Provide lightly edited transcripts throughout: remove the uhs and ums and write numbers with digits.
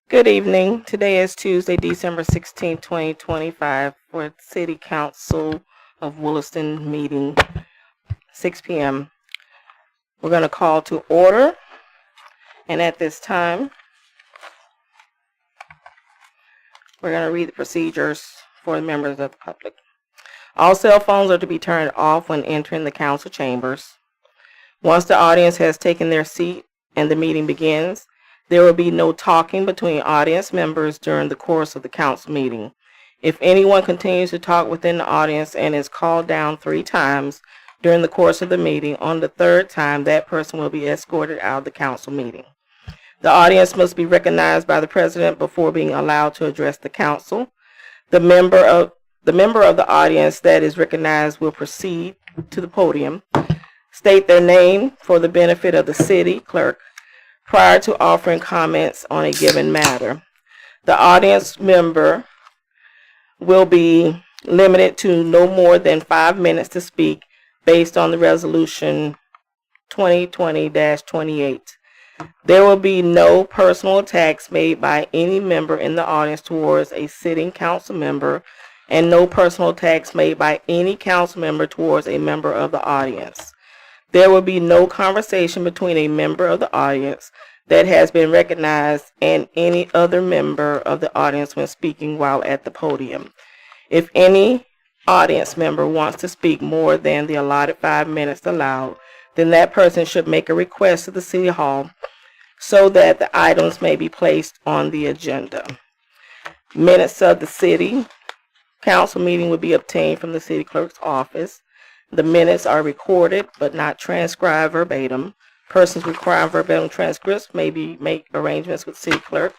Good evening. Today is Tuesday, December 16, 2025, for City Council of Williston meeting, 6 p.m. We're going to call to order, and at this time, we're going to read the procedures for the members of the public. All cell phones are to be turned off when entering the council chambers. Once the audience has taken their seat and the meeting begins, there will be no talking between audience members during the course of the council meeting. If anyone continues to talk within the audience and is called down 3 times during the course of the meeting, on the 3rd time, that person will be escorted out of the council meeting. The audience must be recognized by the president before being allowed to address the council. The member of the audience that is recognized will proceed to the podium, state their name for the benefit of the city clerk, prior to offering comments on a given matter. The audience member will be limited to no more than 5 minutes to speak based on the resolution 2020-28. There will be no personal attacks made by any member in the audience towards a sitting council member, and no personal attacks made by any council member towards a member of the audience. There will be no conversation between a member of the audience that has been recognized and any other member of the audience when speaking while at the podium. If any audience member wants to speak more than the allotted 5 minutes allowed, then that person should make a request to the City Hall so that the items may be placed on the agenda. Minutes of the City Council meeting will be obtained from the City Clerk's office. The minutes are recorded but not transcribed verbatim. Persons requiring verbatim transcripts may make arrangements with City Clerk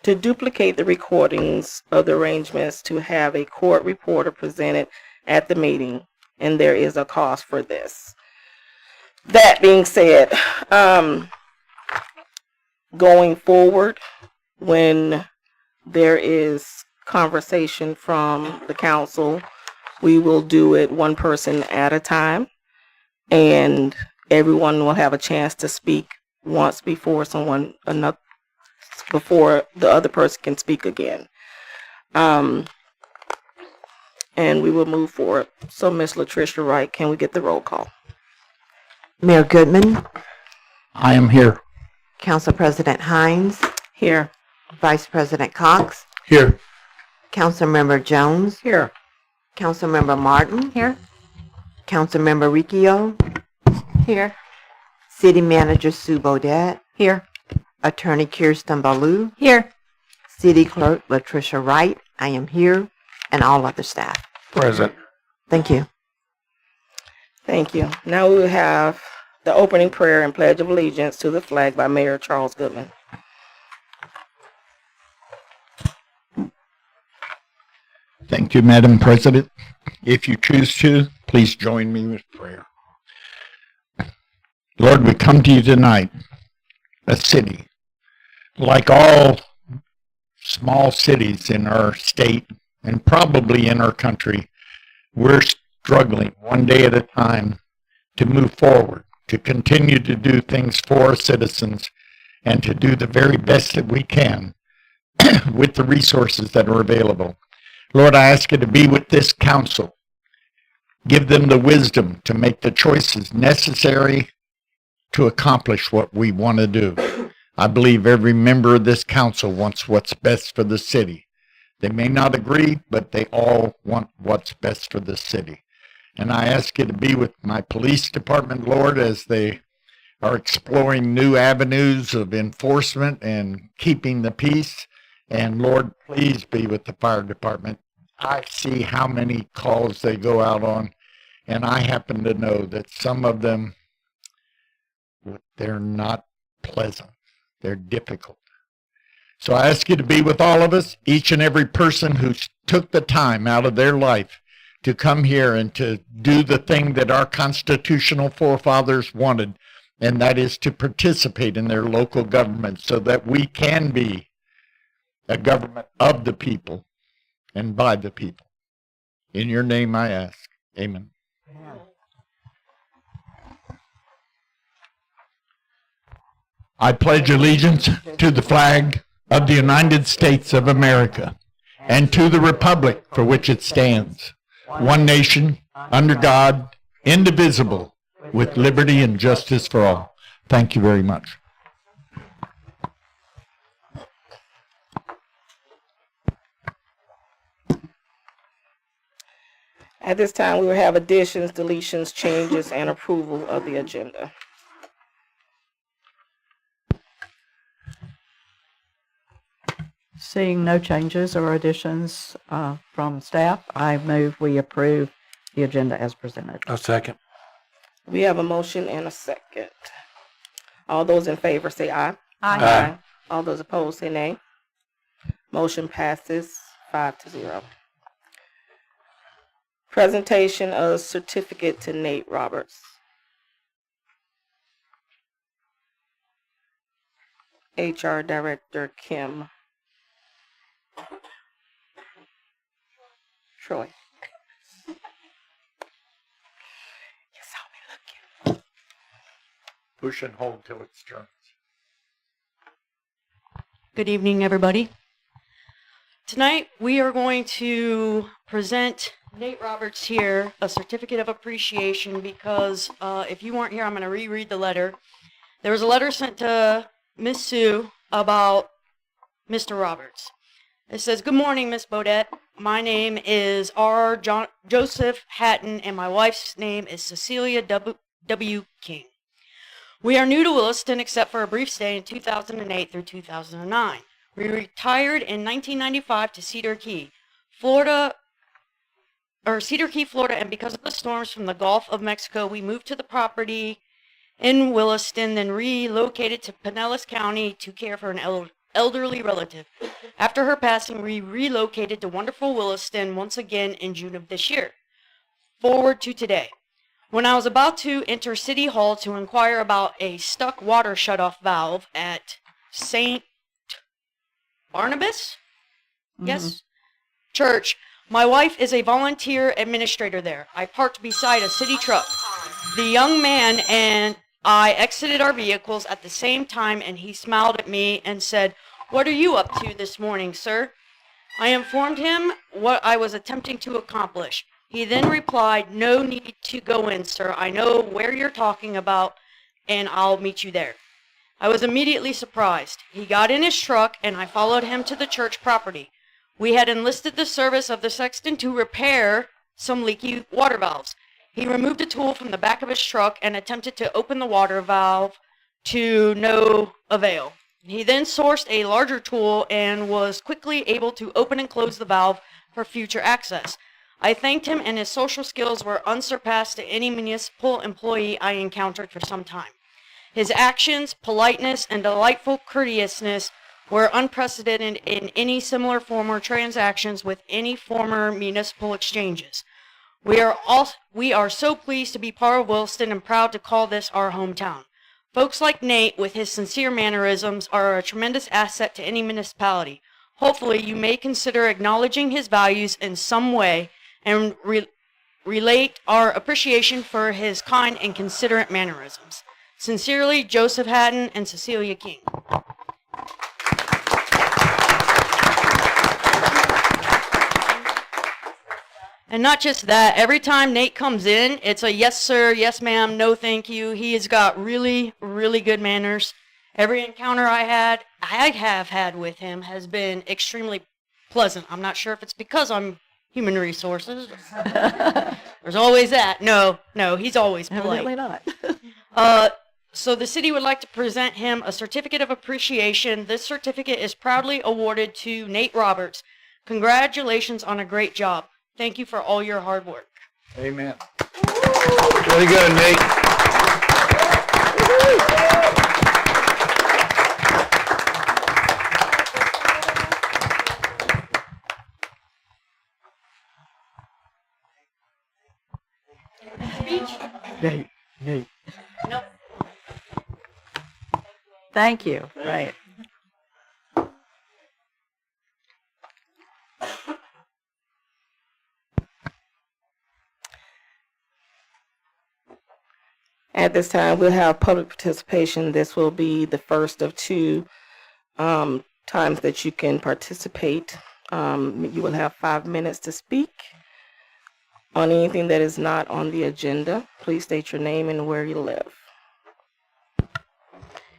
to duplicate the recordings of the arrangements to have a court reporter presented at the meeting, and there is a cost for this. That being said, going forward, when there is conversation from the council, we will do it one person at a time, and everyone will have a chance to speak once before before the other person can speak again. And we will move forward. So, Ms. Latricia Wright, can we get the roll call? Mayor Goodman, I am here. Council President Hinds, Here. Vice President Cox, Here. Councilmember Jones, Here. Councilmember Martin, Here. Councilmember Riccio, Here. City Manager Sue Beaudet, Here. Attorney Kiersten Ballou, Here. City Clerk Latricia Wright, I am here, and all other staff. Present. Thank you. Thank you. Now we will have the opening prayer and pledge of allegiance to the flag by Mayor Charles Goodman. Thank you, Madam President. If you choose to, please join me with prayer. Lord, we come to you tonight, a city. Like all small cities in our state and probably in our country, we're struggling one day at a time to move forward, to continue to do things for our citizens, and to do the very best that we can with the resources that are available. Lord, I ask you to be with this council. Give them the wisdom to make the choices necessary to accomplish what we want to do. I believe every member of this council wants what's best for the city. They may not agree, but they all want what's best for the city. And I ask you to be with my police department, Lord, as they are exploring new avenues of enforcement and keeping the peace. And Lord, please be with the fire department. I see how many calls they go out on, and I happen to know that some of them, they're not pleasant. They're difficult. So I ask you to be with all of us, each and every person who took the time out of their life to come here and to do the thing that our constitutional forefathers wanted, and that is to participate in their local government so that we can be a government of the people and by the people. In your name I ask. Amen. I pledge allegiance to the flag of the United States of America and to the republic for which it stands, one nation, under God, indivisible, with liberty and justice for all. Thank you very much. At this time, we will have additions, deletions, changes, and approval of the agenda. Seeing no changes or additions from staff, I move we approve the agenda as presented. A second. We have a motion and a second. All those in favor say aye. Aye. All those opposed say nay. Motion passes 5-0. Presentation of certificate to Nate Roberts. HR Director Kim. Troy. You saw me looking. Push and hold till it's turned. Good evening, everybody. Tonight, we are going to present Nate Roberts here a certificate of appreciation because if you weren't here, I'm going to reread the letter. There was a letter sent to Miss Sue about Mr. Roberts. It says, "Good morning, Miss Beaudet. My name is R. Joseph Hatton, and my wife's name is Cecilia W. King. We are new to Williston except for a brief stay in 2008 through 2009. We retired in 1995 to Cedar Key, Florida, and because of the storms from the Gulf of Mexico, we moved to the property in Williston, then relocated to Pinellas County to care for an elderly relative. After her passing, we relocated to wonderful Williston once again in June of this year. Forward to today. When I was about to enter City Hall to inquire about a stuck water shutoff valve at St. Barnabas? Yes? Church. My wife is a volunteer administrator there. I parked beside a city truck. The young man and I exited our vehicles at the same time, and he smiled at me and said, "What are you up to this morning, sir?" I informed him what I was attempting to accomplish. He then replied, "No need to go in, sir. I know where you're talking about, and I'll meet you there." I was immediately surprised. He got in his truck, and I followed him to the church property. We had enlisted the service of the sexton to repair some leaky water valves. He removed a tool from the back of his truck and attempted to open the water valve to no avail. He then sourced a larger tool and was quickly able to open and close the valve for future access. I thanked him, and his social skills were unsurpassed to any municipal employee I encountered for some time. His actions, politeness, and delightful courteousness were unprecedented in any similar former transactions with any former municipal exchanges. We are so pleased to be part of Williston and proud to call this our hometown. Folks like Nate, with his sincere mannerisms, are a tremendous asset to any municipality. Hopefully, you may consider acknowledging his values in some way and relate our appreciation for his kind and considerate mannerisms. Sincerely, Joseph Hatton and Cecilia King. And not just that, every time Nate comes in, it's a yes sir, yes ma'am, no thank you. He has got really, really good manners. Every encounter I have had with him has been extremely pleasant. I'm not sure if it's because I'm human resources. There's always that. No, he's always polite. Evidently not. So the city would like to present him a certificate of appreciation. This certificate is proudly awarded to Nate Roberts. Congratulations on a great job. Thank you for all your hard work. Amen. Very good, Nate. Nate. Nope. Thank you. Right. At this time, we'll have public participation. This will be the first of two times that you can participate. You will have 5 minutes to speak on anything that is not on the agenda. Please state your name and where you live.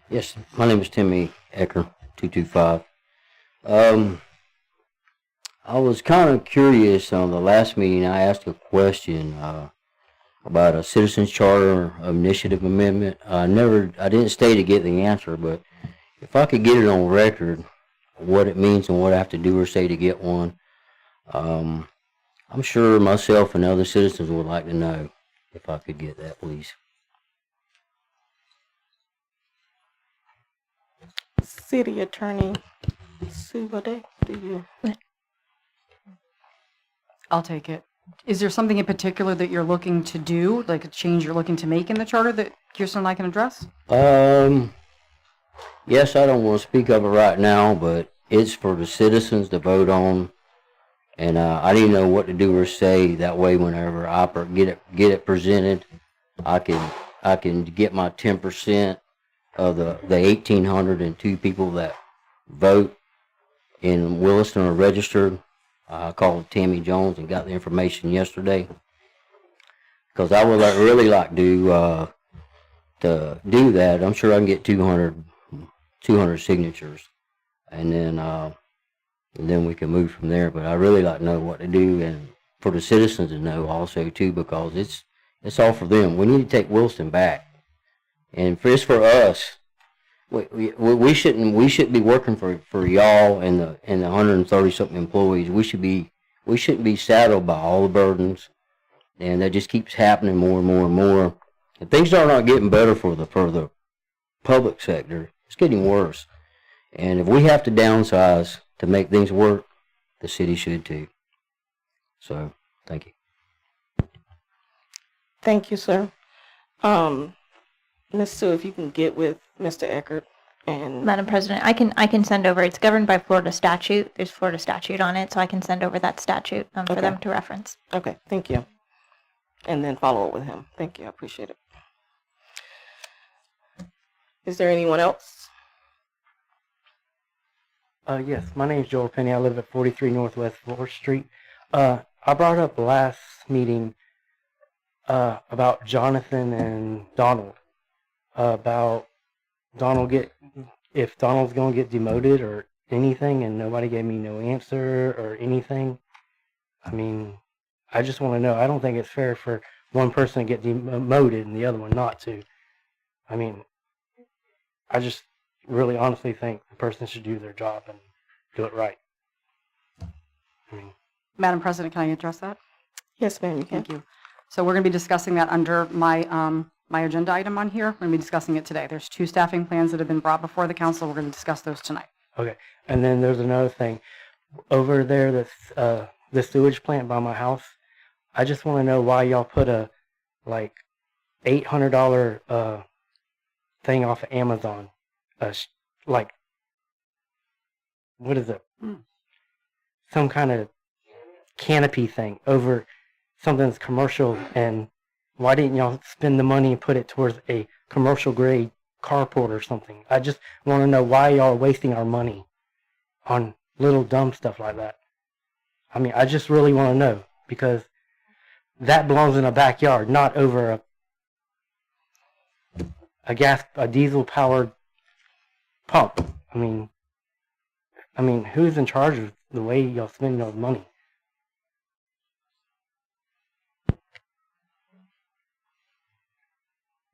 Yes, my name is Timmy Ecker, 225. I was kind of curious on the last meeting. I asked a question about a citizens charter initiative amendment. I didn't stay to get the answer, but if I could get it on record, what it means and what I have to do or say to get one, I'm sure myself and other citizens would like to know. If I could get that, please. City Attorney Beaudet, do you? I'll take it. Is there something in particular that you're looking to do, like a change you're looking to make in the charter that Kiersten and I can address? Yes, I don't want to speak of it right now, but it's for the citizens to vote on, and I didn't know what to do or say. That way, whenever I get it presented, I can get my 10% of the 1,802 people that vote in Williston are registered. I called Tammy Jones and got the information yesterday, because I would really like to do that. I'm sure I can get 200 signatures, and then we can move from there. But I really like to know what to do, and for the citizens to know also too, because it's all for them. We need to take Williston back, and it's for us. We shouldn't be working for y'all and the 130 something employees. We shouldn't be saddled by all the burdens, and that just keeps happening more and more and more. And things are not getting better for the public sector. It's getting worse. And if we have to downsize to make things work, the city should too. So, thank you. Thank you, sir. Ms. Sue, if you can get with Mr. Eckert and... Madam President, I can send over, it's governed by Florida statute. There's Florida statute on it, so I can send over that statute for Okay. them to reference. Okay, thank you. And then follow up with him. Thank you, I appreciate it. Is there anyone else? Yes, my name is Joel Penny. I live at 43 Northwest 4th Street. I brought up last meeting about Jonathan and Donald. About if Donald's going to get demoted or anything, and nobody gave me no answer or anything. I mean, I just want to know. I don't think it's fair for one person to get demoted and the other one not to. I mean, I just really honestly think the person should do their job and do it right. I mean, Madam President, can I address that? Yes, ma'am, you can. Thank you. So we're going to be discussing that under my agenda item on here. We're going to be discussing it today. There's 2 staffing plans that have been brought before the council. We're going to discuss those tonight. okay. And then there's another thing. Over there, the sewage plant by my house, I just want to know why y'all put a, like, $800 thing off of Amazon. Like, what is it? Some kind of canopy thing over something that's commercial, and why didn't y'all spend the money and put it towards a commercial grade carport or something? I just want to know why y'all are wasting our money on little dumb stuff like that. I mean, I just really want to know, because that belongs in a backyard, not over a diesel powered pump. I mean, who's in charge of the way y'all spend y'all's money?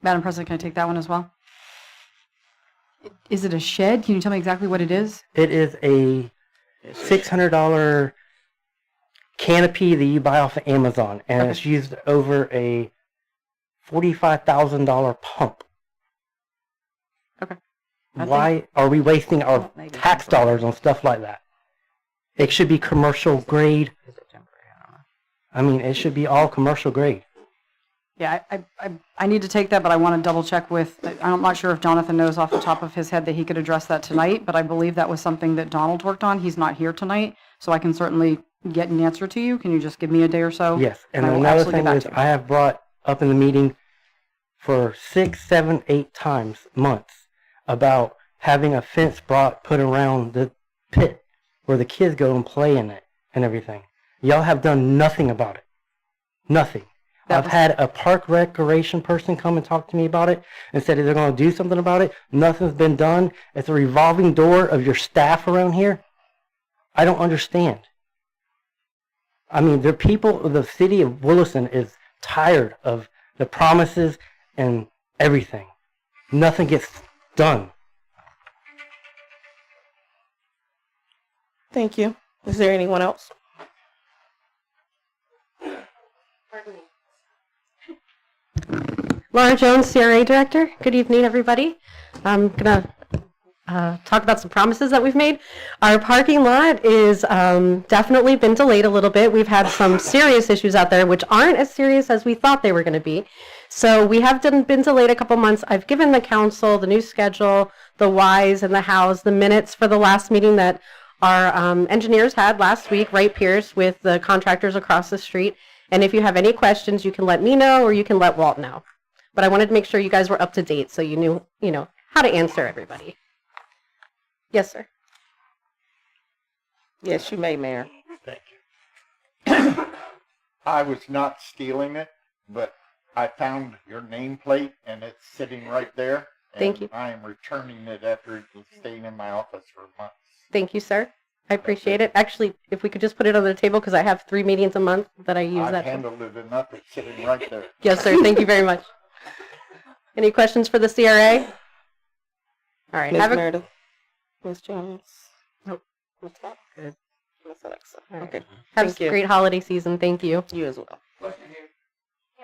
Madam President, can I take that one as well? Is it a shed? Can you tell me exactly what it is? It is a $600 canopy that you buy off of Amazon, and Okay. it's used over a $45,000 pump. Okay. Why are we wasting our Maybe tax dollars on stuff like that? It should be commercial grade. I mean, it should be all commercial grade. Yeah, I need to take that, but I want to double check with, I'm not sure if Jonathan knows off the top of his head that he could address that tonight, but I believe that was something that Donald worked on. He's not here tonight, so I can certainly get an answer to you. Can you just give me a day or so? Yes, and I will another absolutely thing get back is to you. I have brought up in the meeting for 6, 7, 8 months about having a fence put around pit where the kids go and play in it and everything. Y'all have done nothing about it. Nothing. I've had a park recreation person come and talk to me about it and said that they're going to do something about it. Nothing's been done. It's a revolving door of your staff around here. I don't understand. I mean, the people, the city of Williston is tired of the promises and everything. Nothing gets done. Thank you. Is there anyone else? Laura Jones, CRA Director. Good evening, everybody. I'm going to talk about some promises that we've made. Our parking lot is definitely been delayed a little bit. We've had some serious issues out there, which aren't as serious as we thought they were going to be. So we have been delayed a couple months. I've given the council the new schedule, the whys and the hows, the minutes for the last meeting that our engineers had last week, Wright Pierce, with the contractors across the street. And if you have any questions, you can let me know or you can let Walt know. But I wanted to make sure you guys were up to date so you knew, how to answer everybody. Yes, sir. Yes, you may, Mayor. Thank you. I was not stealing it, but I found your nameplate and it's sitting right there. Thank you. I am returning it after it was staying in my office for months. Thank you, sir. I appreciate it. Actually, if we could just put it on the table, because I have 3 meetings a month that I use I've that. handled it enough. It's sitting right there. Yes, sir. Thank you very much. Any questions for the CRA? All right. Ms. Meredith? Ms. Jones? Nope. What's that? Good. Ms. Alexa? All right. Okay. Have Thank a you. great holiday season. Thank you. You as well. Can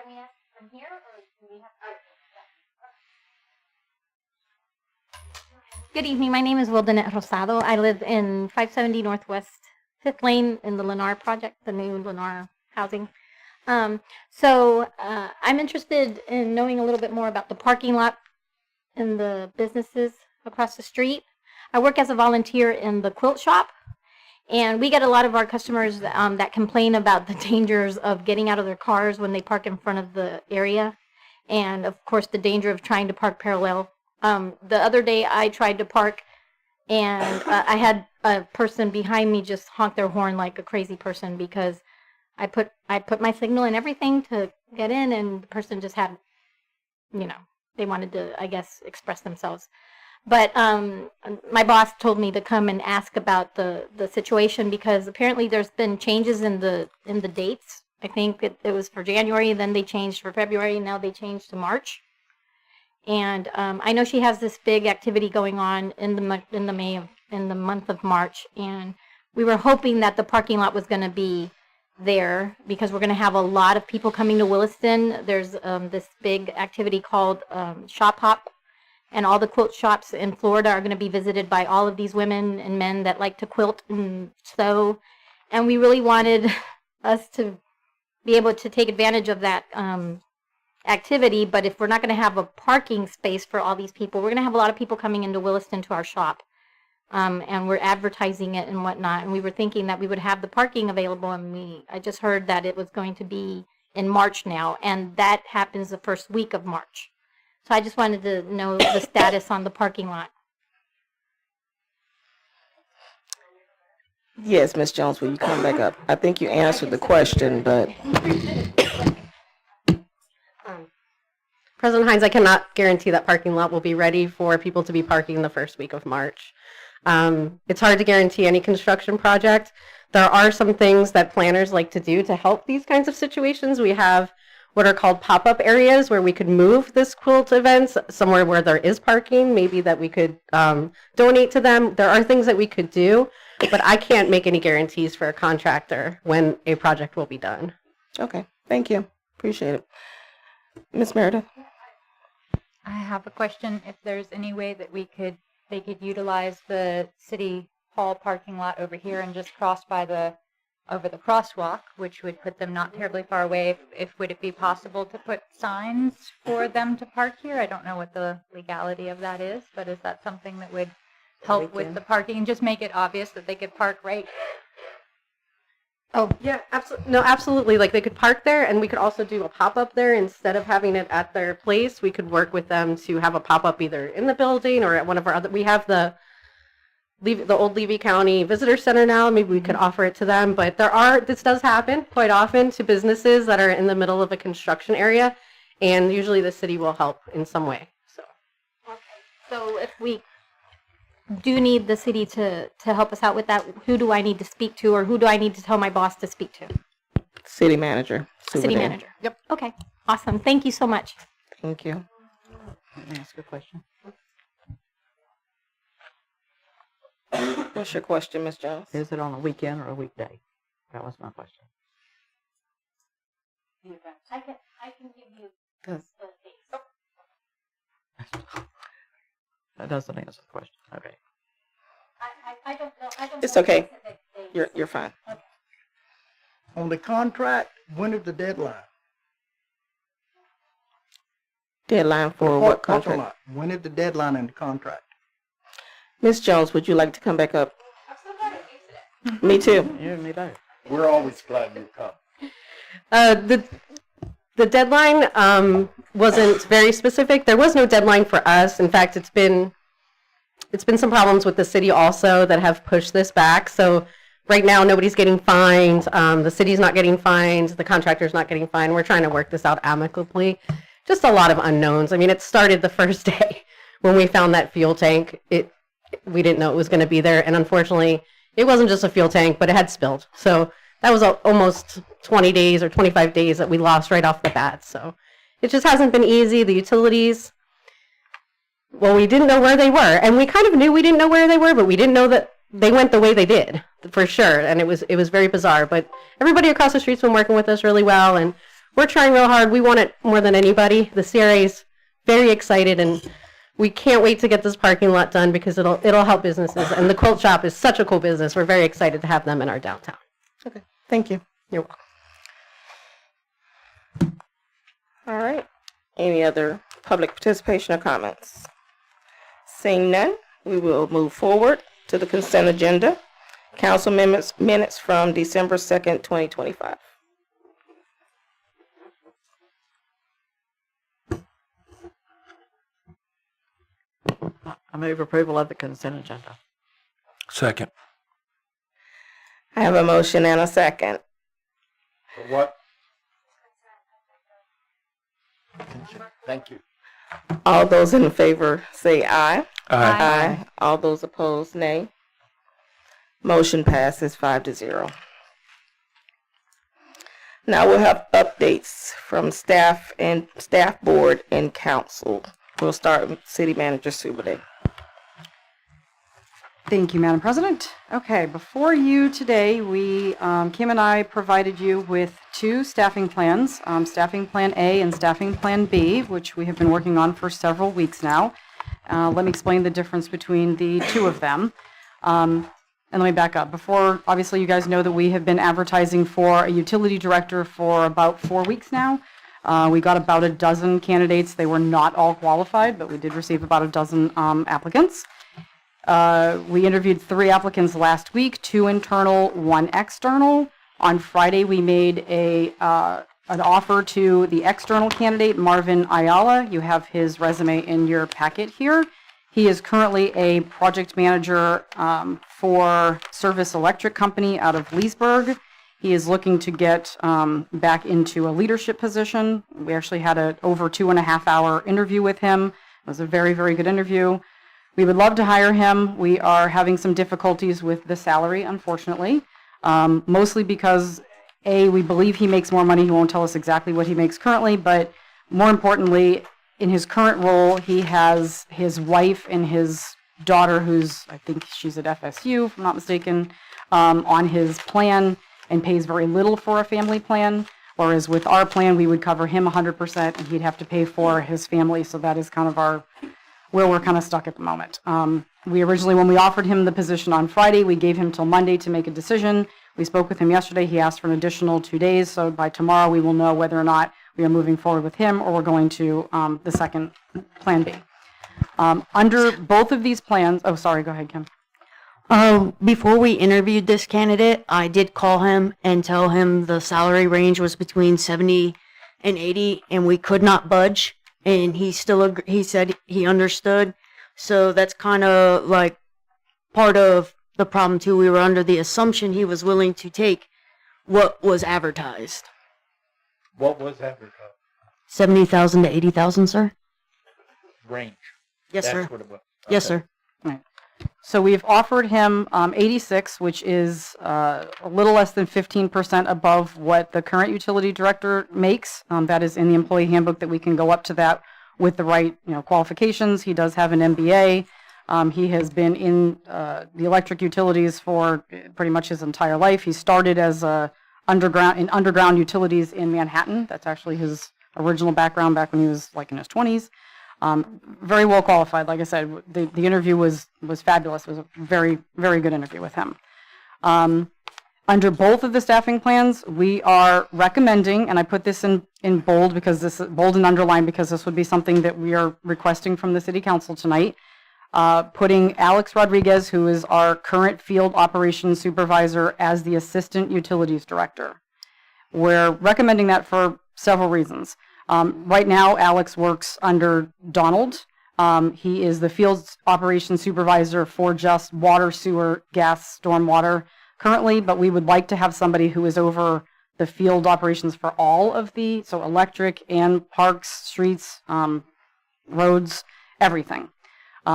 we ask from here, or do we have? Good evening. My name is Williston Rosado. I live in 570 Northwest 5th Lane in the Lennar project, the new Lennar housing. So I'm interested in knowing a little bit more about the parking lot and the businesses across the street. I work as a volunteer in the quilt shop, and we get a lot of our customers that complain about the dangers of getting out of their cars when they park in front of the area, and of course the danger of trying to park parallel. The other day I tried to park, and I had a person behind me just honk their horn like a crazy person because I put my signal and everything to get in, and the person just had, they wanted to, I guess, express themselves. But my boss told me to come and ask about the situation because apparently there's been changes in the dates. I think it was for January, then they changed for February, and now they changed to March. And I know she has this big activity going on in the month of March, and we were hoping that the parking lot was going to be there because we're going to have a lot of people coming to Williston. There's this big activity called Shop Hop, and all the quilt shops in Florida are going to be visited by all of these women and men that like to quilt and sew, and we really wanted us to be able to take advantage of that activity. But if we're not going to have a parking space for all these people, we're going to have a lot of people coming into Williston to our shop, and we're advertising it and whatnot, and we were thinking that we would have the parking available, and I just heard that it was going to be in March now, and that happens the first week of March. So I just wanted to know the status on the parking lot. Yes, Ms. Jones, will you come back up? I think you answered the question, but President Hinds, I cannot guarantee that parking lot will be ready for people to be parking the first week of March. It's hard to guarantee any construction project. There are some things that planners like to do to help these kinds of situations. We have what are called pop-up areas where we could move this quilt events somewhere where there is parking, maybe that we could donate to them. There are things that we could do, but I can't make any guarantees for a contractor when a project will be done. okay. Thank you. Appreciate it. Ms. Meredith? I have a question. If there's any way that they could utilize the city hall parking lot over here and just cross by over the crosswalk, which would put them not terribly far away. Would it be possible to put signs for them to park here? I don't know what the legality of that is, but is that something that would help with the parking and just make it obvious that they could park right? Oh, yeah, absolutely. No, absolutely. Like, they could park there, and we could also do a pop-up there instead of having it at their place. We could work with them to have a pop-up either in the building or at one of our other. We have the the old Levy County Visitor Center now. Maybe we could offer it to them. But this does happen quite often to businesses that are in the middle of a construction area, and usually the city will help in some way. So. Okay. So if we do need the city to help us out with that, who do I need to speak to, or who do I need to tell my boss to speak to? City manager. City manager. Yep. Okay. Awesome. Thank you so much. Thank you. Let me ask a question. What's your question, Ms. Jones? Is it on a weekend or a weekday? That was my question. I can give you Does- the dates. That doesn't answer the question. Okay. I don't know. It's okay. You're fine. On the contract, when is the deadline? Deadline for what Parking contract? lot. When is the deadline in the contract? Ms. Jones, would you like to come back up? Me too. You and me both. We're always glad you come. The deadline wasn't very specific. There was no deadline for us. In fact, it's been some problems with the city also that have pushed this back. So right now, nobody's getting fined. The city's not getting fined. The contractor's not getting fined. We're trying to work this out amicably. Just a lot of unknowns. I mean, it started the first day when we found that fuel tank. We didn't know it was going to be there, and unfortunately, it wasn't just a fuel tank, but it had spilled. So that was almost 20 days or 25 days that we lost right off the bat. So it just hasn't been easy. The utilities, well, we didn't know where they were, and we kind of knew we didn't know where they were, but we didn't know that they went the way they did, for sure, and it was very bizarre. But everybody across the street's been working with us really well, and we're trying real hard. We want it more than anybody. The CRA's very excited, and we can't wait to get this parking lot done because it'll help businesses. And the quilt shop is such a cool business. We're very excited to have them in our downtown. Okay. Thank you. You're welcome. All right. Any other public participation or comments? Seeing none, we will move forward to the consent agenda. Council minutes from December 2nd, 2025. I move approval of the consent agenda. Second. I have a motion and a second. For what? Thank you. All those in favor say aye. Aye. Aye. All those opposed, nay. Motion passes 5-0. Now we'll have updates from staff board and council. We'll start with City Manager Beaudet. Thank you, Madam President. Okay, before you today, Kim and I provided you with two staffing plans, Staffing Plan A and Staffing Plan B, which we have been working on for several weeks now. Let me explain the difference between the two of them. And let me back up. Before, obviously, you guys know that we have been advertising for a utility director for about 4 weeks now. We got about a dozen candidates. They were not all qualified, but we did receive about a dozen applicants. We interviewed 3 applicants last week, 2 internal, 1 external. On Friday, we made an offer to the external candidate, Marvin Ayala. You have his resume in your packet here. He is currently a project manager for Service Electric Company out of Leesburg. He is looking to get back into a leadership position. We actually had an over 2.5-hour interview with him. It was a very, very good interview. We would love to hire him. We are having some difficulties with the salary, unfortunately, mostly because, A, we believe he makes more money. He won't tell us exactly what he makes currently, but more importantly, in his current role, he has his wife and his daughter, who's, I think she's at FSU, if I'm not mistaken, on his plan and pays very little for a family plan, whereas with our plan, we would cover him 100% and he'd have to pay for his family, so that is kind of where we're kind of stuck at the moment. We originally, when we offered him the position on Friday, we gave him till Monday to make a decision. We spoke with him yesterday. He asked for an additional 2 days, so by tomorrow we will know whether or not we are moving forward with him or we're going to the second Plan B. Under both of these plans, oh, sorry, go ahead, Kim. Before we interviewed this candidate, I did call him and tell him the salary range was between 70 and 80, and we could not budge. And he said he understood. So that's kind of like part of the problem too. We were under the assumption he was willing to take what was advertised. What was advertised? 70,000 to 80,000, sir? Range. Yes, That's sir. what it was. Yes, sir. So we've offered him 86, which is a little less than 15% above what the current utility director makes. That is in the employee handbook that we can go up to that with the right, qualifications. He does have an MBA. He has been in the electric utilities for pretty much his entire life. He started as underground utilities in Manhattan. That's actually his original background back when he was like in his 20s. Very well qualified. Like I said, the interview was fabulous. It was a very, very good interview with him. Under both of the staffing plans, we are recommending, and I put this in bold because this bold and underlined because this would be something that we are requesting from the City Council tonight. Putting Alex Rodriguez, who is our current field operations supervisor, as the assistant utilities director. We're recommending that for several reasons. Right now, Alex works under Donald. He is the field operations supervisor for just water, sewer, gas, stormwater currently, but we would like to have somebody who is over the field operations for all of so electric and parks, streets, roads, everything.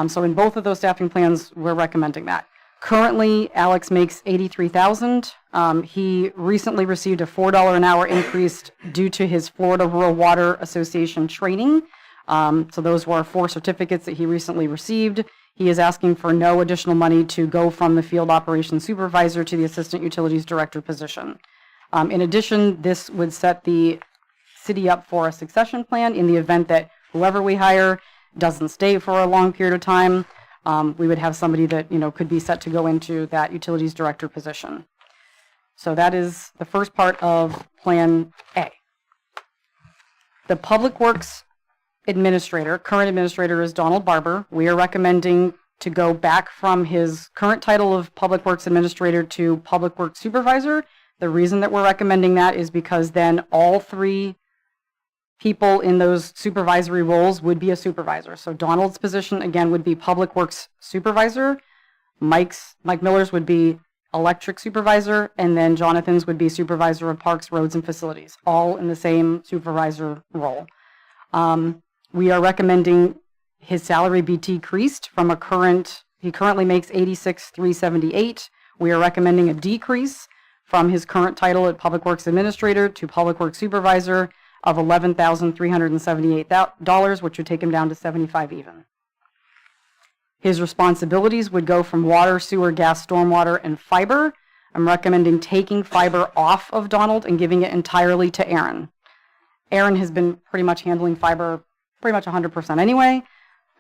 So in both of those staffing plans, we're recommending that. Currently, Alex makes $83,000. He recently received a $4 an hour increase due to his Florida Rural Water Association training. So those were 4 certificates that he recently received. He is asking for no additional money to go from the field operations supervisor to the assistant utilities director position. In addition, this would set the city up for a succession plan in the event that whoever we hire doesn't stay for a long period of time. We would have somebody that, could be set to go into that utilities director position. So that is the first part of Plan A. The Public Works Administrator, current administrator is Donald Barber. We are recommending to go back from his current title of Public Works Administrator to Public Works Supervisor. The reason that we're recommending that is because then all 3 people in those supervisory roles would be a supervisor. So Donald's position, again, would be Public Works Supervisor. Mike Miller's would be Electric Supervisor, and then Jonathan's would be Supervisor of Parks, Roads, and Facilities, all in the same supervisor role. We are recommending his salary be decreased from he currently makes $86,378. We are recommending a decrease from his current title at Public Works Administrator to Public Works Supervisor of $11,378, which would take him down to $75 even. His responsibilities would go from water, sewer, gas, stormwater, and fiber. I'm recommending taking fiber off of Donald and giving it entirely to Aaron. Aaron has been pretty much handling fiber pretty much 100% anyway.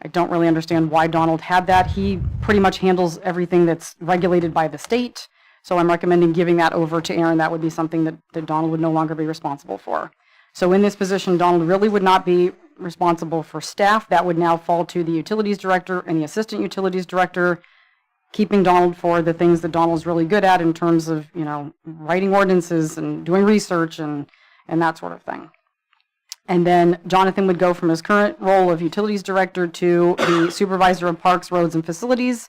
I don't really understand why Donald had that. He pretty much handles everything that's regulated by the state. So I'm recommending giving that over to Aaron. That would be something that Donald would no longer be responsible for. So in this position, Donald really would not be responsible for staff. That would now fall to the utilities director and the assistant utilities director, keeping Donald for the things that Donald's really good at in terms of, writing ordinances and doing research and that sort of thing. And then Jonathan would go from his current role of utilities director to the supervisor of parks, roads, and facilities.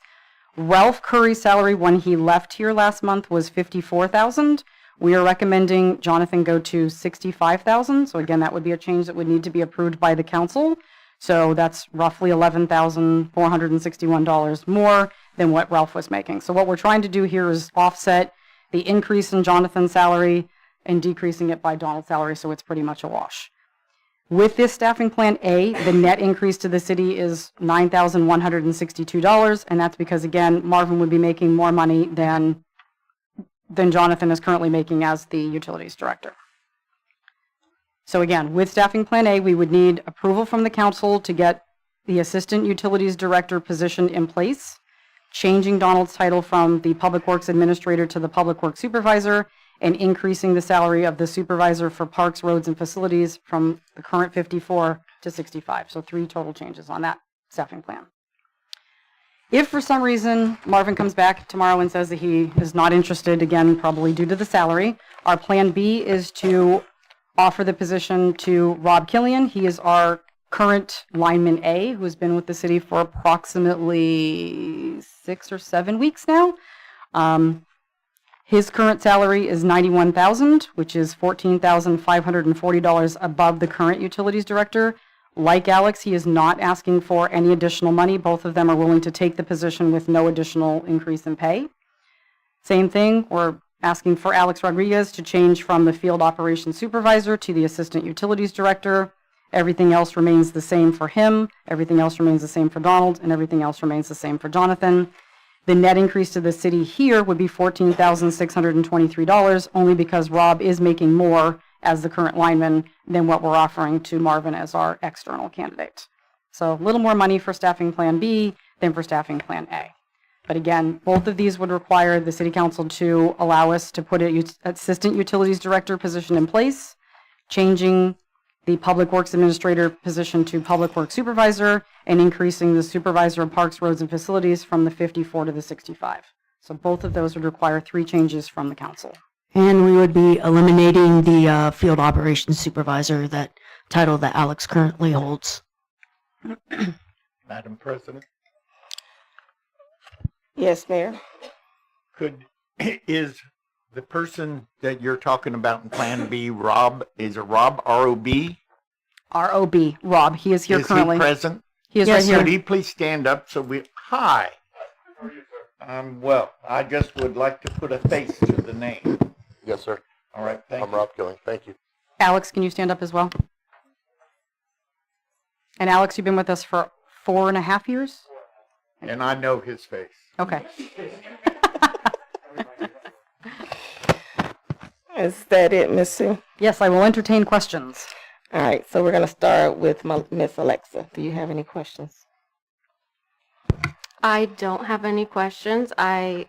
Ralph Curry's salary when he left here last month was $54,000. We are recommending Jonathan go to $65,000. So again, that would be a change that would need to be approved by the council. So that's roughly $11,461 more than what Ralph was making. So what we're trying to do here is offset the increase in Jonathan's salary and decreasing it by Donald's salary, so it's pretty much a wash. With this staffing plan A, the net increase to the city is $9,162, and that's because, again, Marvin would be making more money than Jonathan is currently making as the utilities director. So again, with staffing plan A, we would need approval from the council to get the assistant utilities director position in place, changing Donald's title from the Public Works Administrator to the Public Works Supervisor, and increasing the salary of the supervisor for parks, roads, and facilities from the current 54 to 65. So 3 total changes on that staffing plan. If for some reason Marvin comes back tomorrow and says that he is not interested, again, probably due to the salary, our plan B is to offer the position to Rob Killian. He is our current lineman A, who has been with the city for approximately 6 or 7 weeks now. His current salary is $91,000, which is $14,540 above the current utilities director. Like Alex, he is not asking for any additional money. Both of them are willing to take the position with no additional increase in pay. Same thing, we're asking for Alex Rodriguez to change from the field operations supervisor to the assistant utilities director. Everything else remains the same for him, everything else remains the same for Donald, and everything else remains the same for Jonathan. The net increase to the city here would be $14,623, only because Rob is making more as the current lineman than what we're offering to Marvin as our external candidate. So a little more money for staffing plan B than for staffing plan A. But again, both of these would require the city council to allow us to put an assistant utilities director position in place, changing the public works administrator position to public works supervisor, and increasing the supervisor of parks, roads, and facilities from the 54 to the 65. So both of those would require 3 changes from the council. And we would be eliminating the field operations supervisor, that title that Alex currently holds. Madam President, Yes, Mayor. is the person that you're talking about in Plan B, Rob, is it Rob, R-O-B? R-O-B, Rob. He is here currently. Is he present? He is Yes, right here. Could he please stand up so we, hi. Well, I just would like to put a face to the name. Yes, sir. All right, thank I'm you. Rob Killing. Thank you. Alex, can you stand up as well? And Alex, you've been with us for 4.5 years? And I know his face. Okay. Is that it, Miss Sue? Yes, I will entertain questions. All right, so we're going to start with Miss Alexa. Do you have any questions? I don't have any questions. I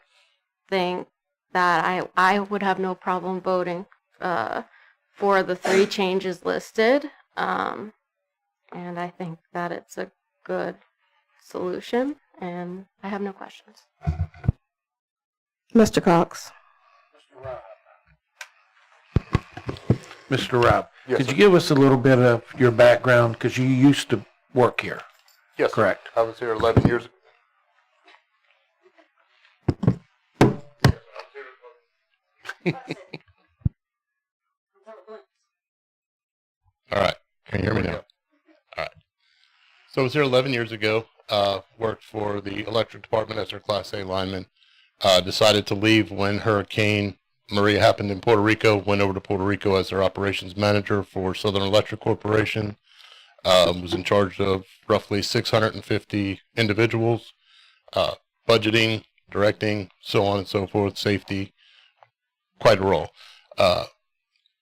think that I would have no problem voting for the 3 changes listed. And I think that it's a good solution, and I have no questions. Mr. Cox. Mr. Rob, Yes, could sir. you give us a little bit of your background? Because you used to work here. Yes, sir. Correct. I was here 11 years ago. All right. Can you hear me now? All right. So I was here 11 years ago. Worked for the electric department as their Class A lineman. Decided to leave when Hurricane Maria happened in Puerto Rico. Went over to Puerto Rico as their operations manager for Southern Electric Corporation. Was in charge of roughly 650 individuals, budgeting, directing, so on and so forth, safety, quite a role.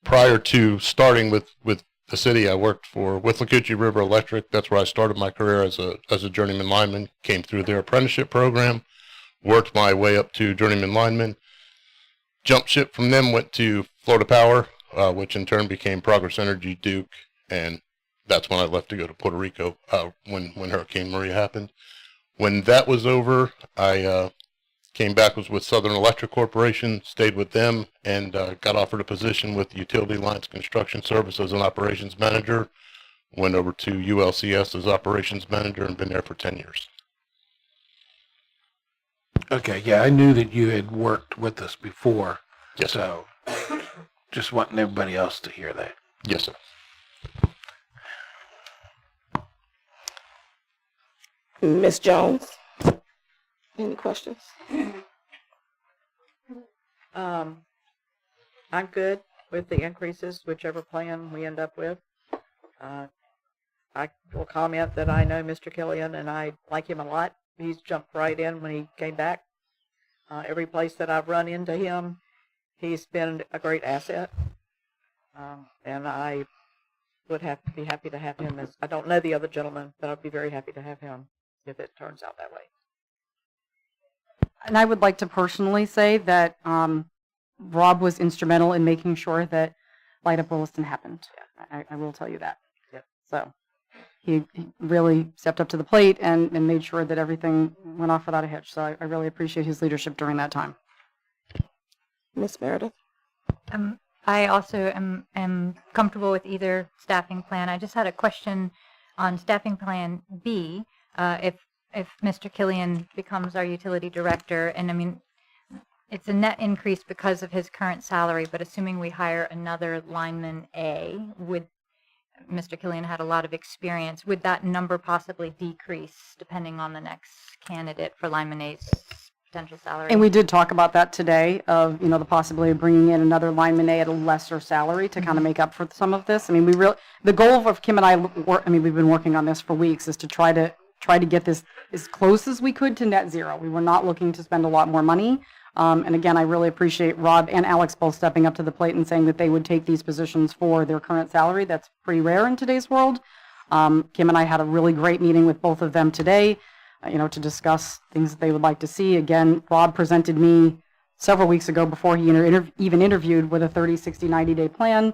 Prior to starting with the city, I worked for Withlacoochee River Electric. That's where I started my career as a journeyman lineman. Came through their apprenticeship program, worked my way up to journeyman lineman. Jumped ship from them, went to Florida Power, which in turn became Progress Energy, Duke, and that's when I left to go to Puerto Rico when Hurricane Maria happened. When that was over, I came back, was with Southern Electric Corporation, stayed with them, and got offered a position with Utility Lines Construction Service as an operations manager. Went over to ULCS as operations manager and been there for 10 years. Okay, yeah, I knew that you had worked with us before. Yes, so just wanting everybody else to hear that. Yes, sir. Miss Jones. Any questions? I'm good with the increases, whichever plan we end up with. I will comment that I know Mr. Killian and I like him a lot. He's jumped right in when he came back. Every place that I've run into him, he's been a great asset. And I would be happy to have him as, I don't know the other gentleman, but I'd be very happy to have him if it turns out that way. And I would like to personally say that Rob was instrumental in making sure that Light Up Williston happened. I will tell you that. Yep. So he really stepped up to the plate and made sure that everything went off without a hitch. So I really appreciate his leadership during that time. Miss Meredith? I also am comfortable with either staffing plan. I just had a question. on staffing plan B, if Mr. Killian becomes our utility director, and I mean, it's a net increase because of his current salary, but assuming we hire another lineman A, would Mr. Killian had a lot of experience, would that number possibly decrease depending on the next candidate for lineman A's potential salary? And we did talk about that today, of, the possibility of bringing in another lineman A at a lesser salary to kind of make up for some of this. I mean, the goal of Kim and I, we've been working on this for weeks, is to try to get this as close as we could to net zero. We were not looking to spend a lot more money. And again, I really appreciate Rob and Alex both stepping up to the plate and saying that they would take these positions for their current salary. That's pretty rare in today's world. Kim and I had a really great meeting with both of them today, to discuss things that they would like to see. Again, Rob presented me several weeks ago, before he even interviewed, with a 30, 60, 90-day plan,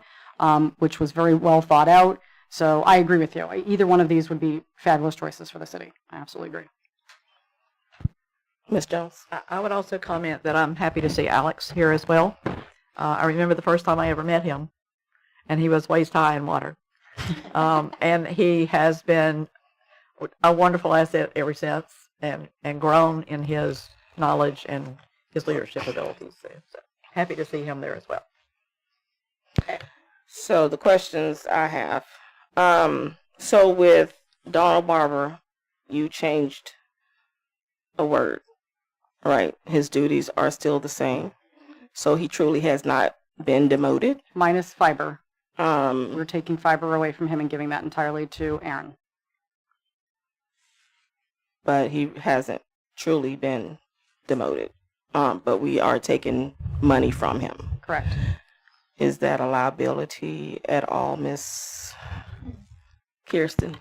which was very well thought out. So I agree with you. Either one of these would be fabulous choices for the city. I absolutely agree. Ms. Jones? I would also comment that I'm happy to see Alex here as well. I remember the first time I ever met him, and he was waist high in water. And he has been a wonderful asset ever since, and grown in his knowledge and his leadership abilities. So happy to see him there as well. So the questions I have. So with Donald Barber, you changed a word, right? His duties are still the same. So he truly has not been demoted. Minus fiber. We're taking fiber away from him and giving that entirely to Aaron. But he hasn't truly been demoted. But we are taking money from him. Correct. Is that a liability at all, Miss Kiersten?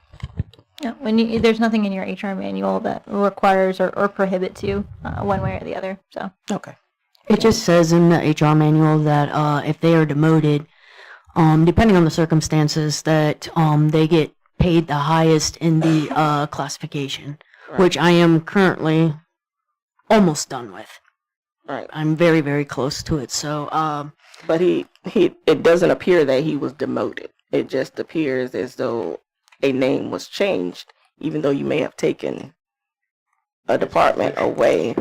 Yeah, there's nothing in your HR manual that requires or prohibits you one way or the other. So okay. It just says in the HR manual that if they are demoted, depending on the circumstances, that they get paid the highest in the classification, right, which I am currently almost done with. Right. I'm very, very close to it. So, but it doesn't appear that he was demoted. It just appears as though a name was changed, even though you may have taken a department away.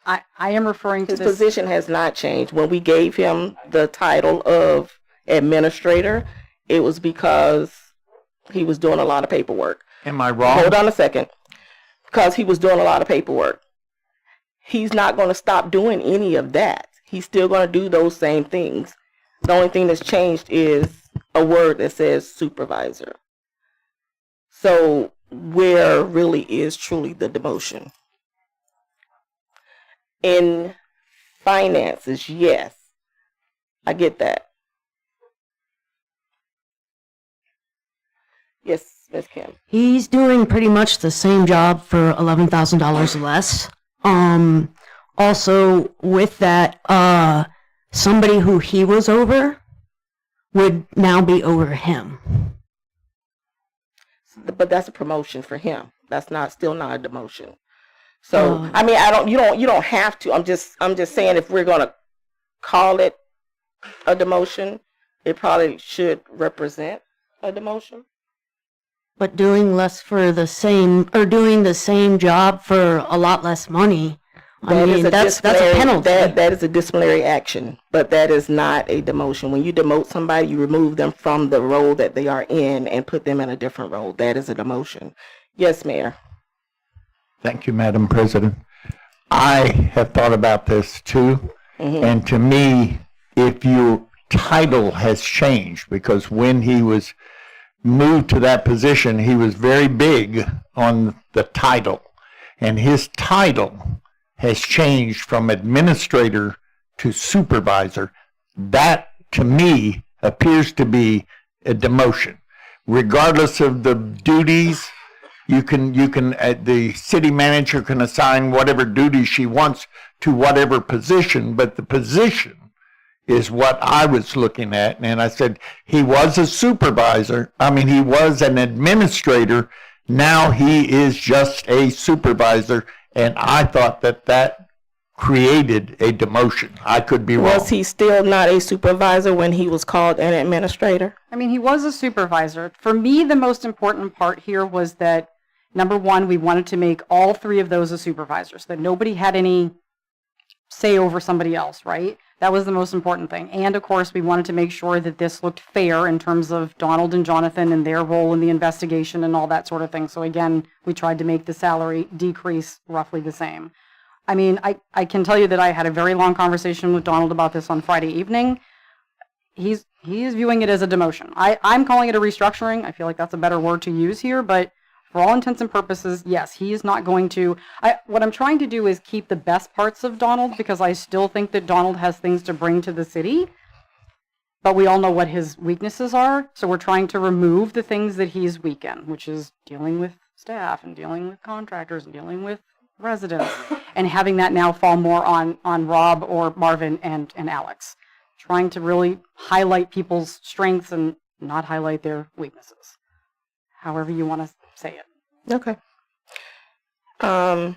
I am referring to his this. Position has not changed. When we gave him the title of administrator, it was because he was doing a lot of paperwork. Am I wrong? Hold on a second. Because he was doing a lot of paperwork. He's not going to stop doing any of that. He's still going to do those same things. The only thing that's changed is a word that says supervisor. So where really is truly the demotion? In finances, yes, I get that. Yes, Ms. Kim. He's doing pretty much the same job for $11,000 less. Also, with that, somebody who he was over would now be over him. But that's a promotion for him. That's still not a demotion. So I mean, you don't have to. I'm just saying, if we're gonna call it a demotion, it probably should represent a demotion. But doing less for the same, or doing the same job for a lot less money, that's a penalty. That is a disciplinary action, but that is not a demotion. When you demote somebody, you remove them from the role that they are in and put them in a different role. That is a demotion. Yes, Mayor. Thank you, Madam President. I have thought about this too, and to me, if your title has changed, because when he was moved to that position, he was very big on the title, and his title has changed from administrator to supervisor. That, to me, appears to be a demotion. Regardless of the duties, the city manager can assign whatever duties she wants to whatever position, but the position is what I was looking at. And I said, he was a supervisor. He was an administrator. Now he is just a supervisor. And I thought that created a demotion. I could be wrong. Was he still not a supervisor when he was called an administrator? I mean, he was a supervisor. For me, the most important part here was that, number one, we wanted to make all three of those a supervisor, so that nobody had any say over somebody else, right? That was the most important thing. And, of course, we wanted to make sure that this looked fair in terms of Donald and Jonathan and their role in the investigation and all that sort of thing. So, again, we tried to make the salary decrease roughly the same. I mean, I can tell you that I had a very long conversation with Donald about this on Friday evening. He is viewing it as a demotion. I'm calling it a restructuring. I feel like that's a better word to use here, but for all intents and purposes, yes, he is not going to. What I'm trying to do is keep the best parts of Donald, because I still think that Donald has things to bring to the city, but we all know what his weaknesses are, so we're trying to remove the things that he's weak in, which is dealing with staff and dealing with contractors and dealing with residents, and having that now fall more on Rob or Marvin and Alex. Trying to really highlight people's strengths and not highlight their weaknesses. However you want to say it. Okay. All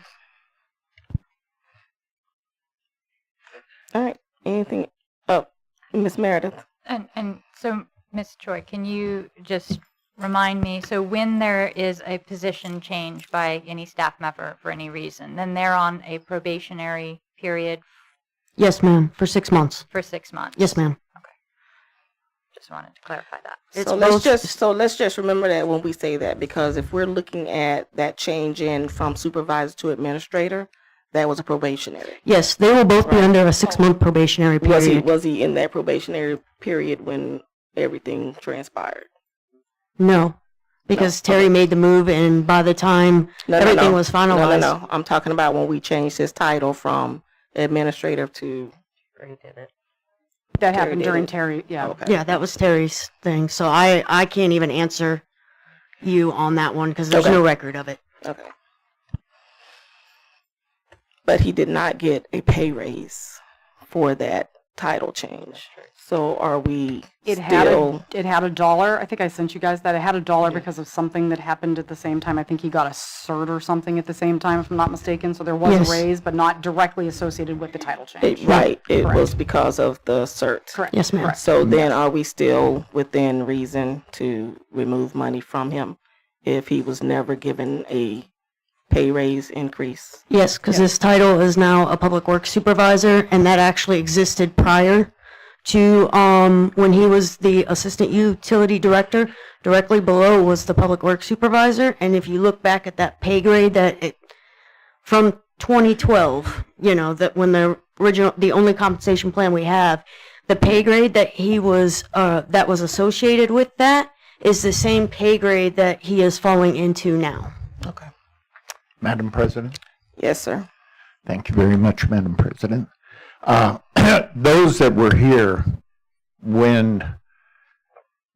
right. Anything? Oh, Miss Meredith. And so, Ms. Choi, can you just remind me, so when there is a position change by any staff member for any reason, then they're on a probationary period? Yes, ma'am, for 6 months. For 6 months? Yes, ma'am. Okay. Just wanted to clarify that. So let's just remember that when we say that, because if we're looking at that change in from supervisor to administrator, that was a probationary. Yes, they will both be under a 6-month probationary period. Was he in that probationary period when everything transpired? No, because Terry made the move, and by the time everything was finalized. No. I'm talking about when we changed his title from administrator to. That happened during Terry, yeah. Okay. Yeah, that was Terry's thing. So I can't even answer you on that one because there's no record of it. Okay. But he did not get a pay raise for that title change. So are we It had $1. I think I sent you guys that. It had $1 because of something that happened at the same time. I think he got a cert or something at the same time, if I'm not mistaken. So there was a raise, but not directly associated with the title change. It was because of the cert. Correct. Yes, ma'am. So then are we still within reason to remove money from him if he was never given a pay raise increase? Yes, because his title is now a public works supervisor, and that actually existed prior to when he was the assistant utility director. Directly below was the public works supervisor, and if you look back at that pay grade from 2012, that when the only compensation plan we have, the pay grade that he was that was associated with that is the same pay grade that he is falling into now. Okay. Madam President? Yes, sir. Thank you very much, Madam President. Those that were here when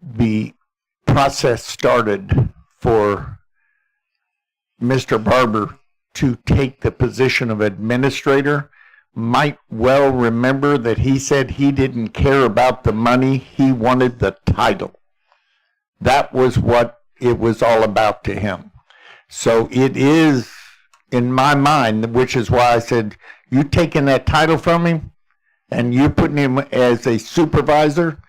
the process started for Mr. Barber to take the position of administrator might well remember that he said he didn't care about the money, he wanted the title. That was what it was all about to him. So it is, in my mind, which is why I said, you taking that title from him and you putting him as a supervisor,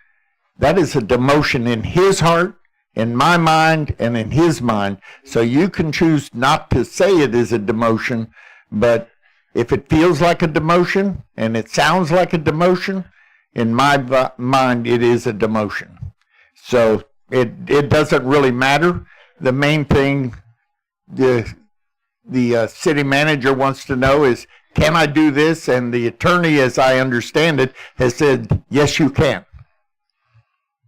that is a demotion in his heart, in my mind, and in his mind. So you can choose not to say it is a demotion, but if it feels like a demotion and it sounds like a demotion, in my mind, it is a demotion. So it doesn't really matter. The main thing the city manager wants to know is, can I do this? And the attorney, as I understand it, has said, yes, you can.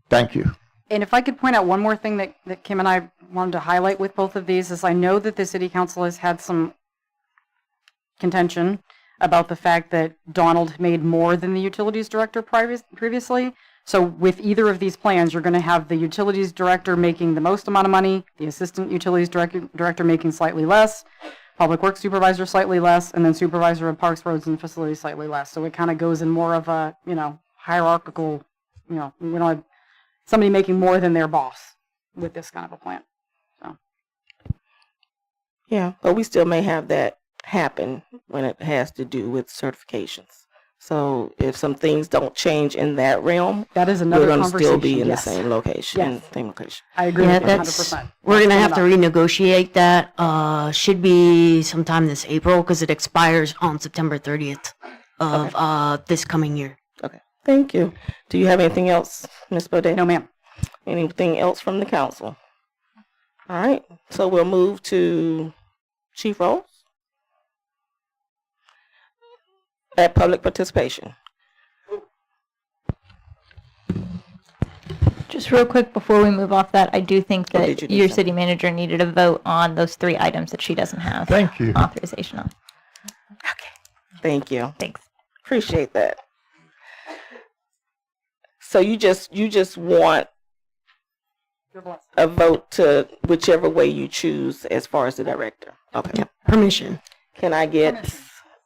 Thank you. And if I could point out one more thing that Kim and I wanted to highlight with both of these is I know that the city council has had some contention about the fact that Donald made more than the utilities director previously. So with either of these plans, you're going to have the utilities director making the most amount of money, the assistant utilities director making slightly less, public works supervisor slightly less, and then supervisor of parks, roads, and facilities slightly less. So it kind of goes in more of a, hierarchical, we don't have somebody making more than their boss with this kind of a plan. So. Yeah, but we still may have that happen when it has to do with certifications. So if some things don't change in that realm, that is another we're going to still be conversation, in yes. the same location. Yes. Same location. I agree Yeah, with you 100%. we're gonna have to coming renegotiate that. Should be sometime this April because it expires on September 30th of this coming year. Okay. Thank you. Do you have anything else, Ms. Beaudet? No, ma'am. Anything else from the council? All right. So we'll move to Chief Rose at public participation. Just real quick before we move off that, I do think Or that did you do your something? city manager needed a vote on those 3 items that she doesn't have Thank you. authorization on. Thank you. Thanks. Appreciate that. So you just want a vote to whichever way you choose as far as the director. Okay. Yep. Permission. Can I get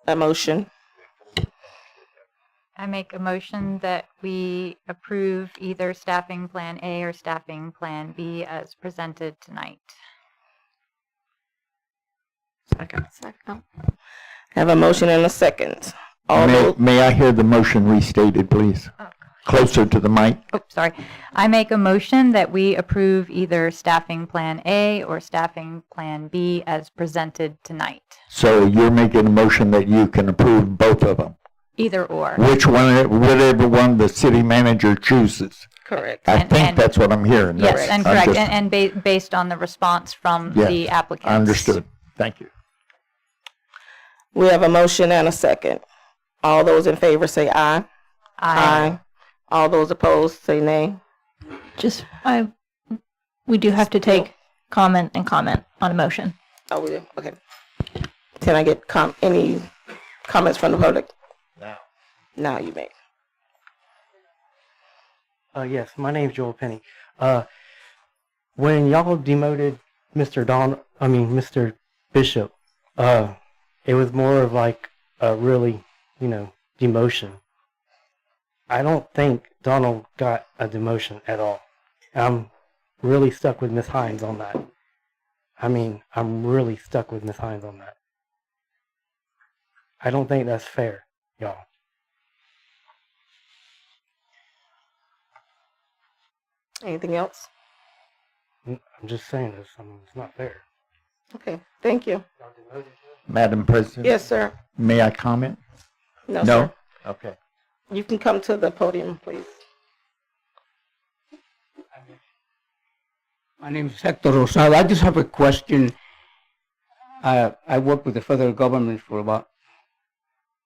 a motion? I make a motion that we approve either staffing plan A or staffing plan B as presented tonight. Second. Have a motion and a second. All May, those, may I hear the motion restated, please? Closer to the mic. Oh, sorry. I make a motion that we approve either staffing plan A or staffing plan B as presented tonight. So you're making a motion that you can approve both of them. Either or. Which one, whatever one the city manager chooses. correct. I And- think and- that's what I'm hearing. Yes, That's- and I'm correct, just- and based on the response from Yes, the applicants. Understood. Thank you. We have a motion and a second. All those in favor say aye. Aye. All those opposed say nay. We do have to take comment on a motion. Oh, we do? Okay. Can I get any comments from the public? Now you may. Yes, my name's Joel Penny. When y'all demoted Mr. Bishop, it was more of like a really, demotion. I don't think Donald got a demotion at all. I'm really stuck with Miss Hinds on that. I'm really stuck with Miss Hinds on that. I don't think that's fair, y'all. Anything else? I'm just saying this. It's not fair. Okay, thank you. Madam President? Yes, sir. May I comment? No, sir. Okay. You can come to the podium, please. My name is Hector Rosado. I just have a question. I worked with the federal government for about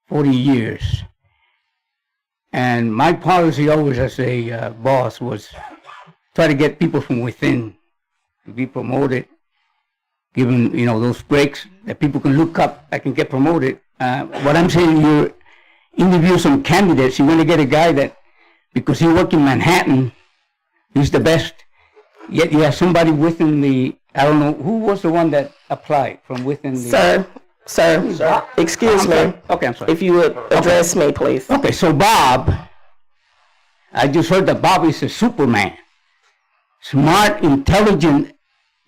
40 years. And my policy always as a boss was try to get people from within to be promoted, given, those breaks that people can look up that can get promoted. What I'm saying, you interview some candidates, you want to get a guy that, because he worked in Manhattan, he's the best. Yet you have somebody within the, I don't know, who was the one that applied from within the... Sir, excuse me. Okay, I'm sorry. If you would address me, please. Okay, so Bob, I just heard that Bob is a Superman. Smart, intelligent,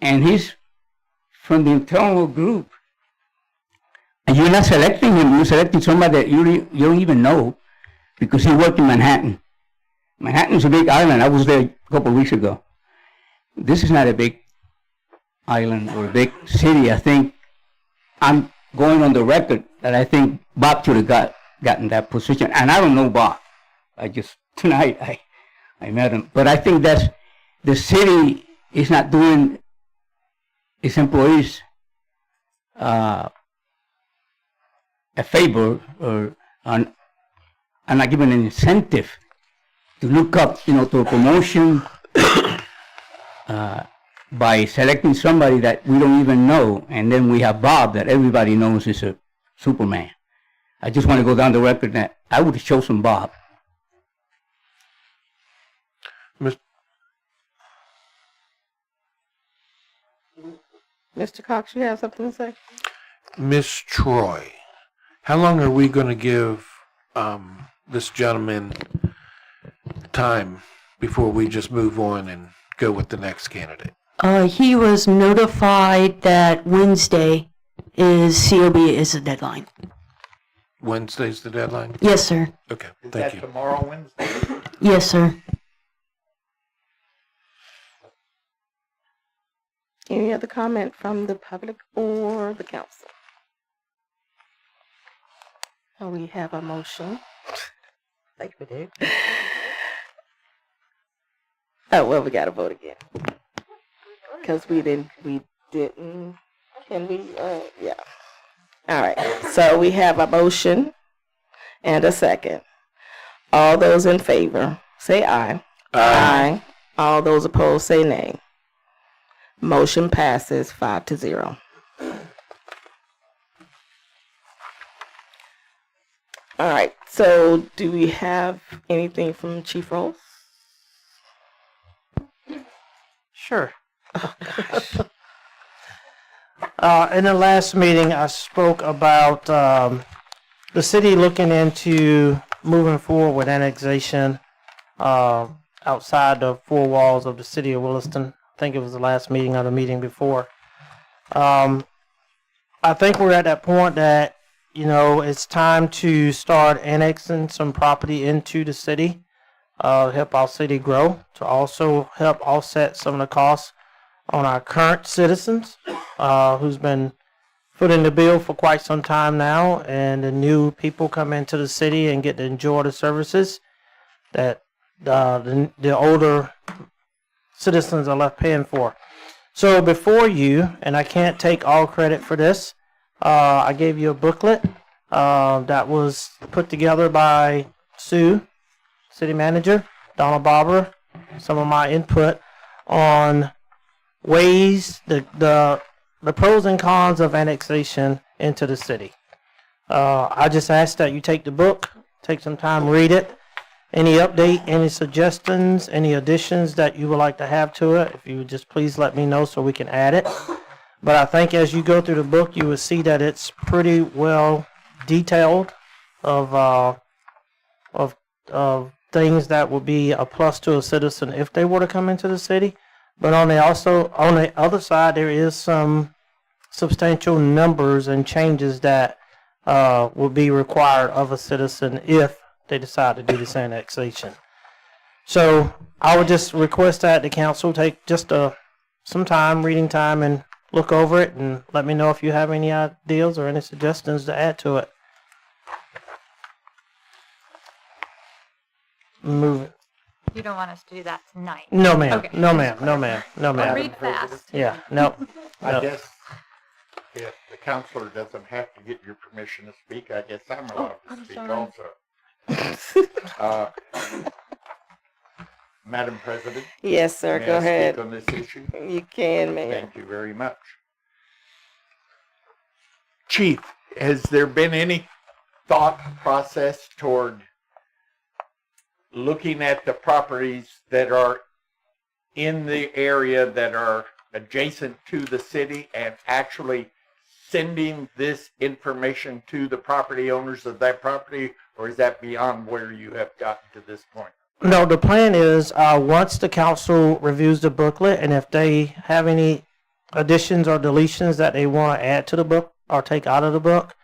and he's from the internal group. And you're not selecting him, you're selecting somebody that you don't even know because he worked in Manhattan. Manhattan's a big island. I was there a couple of weeks ago. This is not a big island or a big city. I think I'm going on the record that I think Bob should have gotten that position. And I don't know Bob. Tonight I met him. But I think that's, the city is not doing its employees a favor or not giving an incentive to look up, to a promotion by selecting somebody that we don't even know, and then we have Bob that everybody knows is a Superman. I just want to go down the record that I would have chosen Bob. Mr. Cox, you have something to say? Miss Troy, how long are we going to give this gentleman time before we just move on and go with the next candidate? He was notified that Wednesday is COB is the deadline. Wednesday's the deadline? Yes, sir. Okay, Is thank that you. tomorrow, Wednesday? Yes, sir. Any other comment from the public or the council? We have a motion. I think we do. Oh, well, we got to vote again. Because we didn't, can we, yeah. All right, so we have a motion and a second. All those in favor, say aye. Aye. All those opposed, say nay. Motion passes 5-0. All right, so do we have anything from Chief Rolls? Sure. In the last meeting, I spoke about the city looking into moving forward with annexation outside the four walls of the city of Williston. I think it was the last meeting or the meeting before. I think we're at that point that, you know, it's time to start annexing some property into the city, help our city grow, to also help offset some of the costs on our current citizens, who's been footing the bill for quite some time now, and the new people come into the city and get to enjoy the services that the older citizens are left paying for. So before you, and I can't take all credit for this, I gave you a booklet that was put together by Sue, city manager, Donald Barber, some of my input on ways, the pros and cons of annexation into the city. I just ask that you take the book, take some time, read it. Any update, any suggestions, any additions that you would like to have to it, if you would just please let me know so we can add it. But I think as you go through the book, you will see that it's pretty well detailed of things that would be a plus to a citizen if they were to come into the city. But on the other side, there is some substantial numbers and changes that will be required of a citizen if they decide to do this annexation. So I would just request that the council take just some time, reading time, and look over it and let me know if you have any ideas or any suggestions to add to it. Move it. You don't want us to do that tonight? No, ma'am. Okay. No, ma'am. No, ma'am. No, ma'am. Read fast. Yeah. No. I guess if the counselor doesn't have to get your permission to speak, I guess I'm allowed to speak also. Madam President? Yes, sir. May Go I ahead. speak on this issue? You can, ma'am. Thank you very much. Chief, has there been any thought process toward looking at the properties that are in the area that are adjacent to the city and actually sending this information to the property owners of that property, or is that beyond where you have gotten to this point? No, the plan is once the council reviews the booklet, and if they have any additions or deletions that they want to add to the book or take out of the book,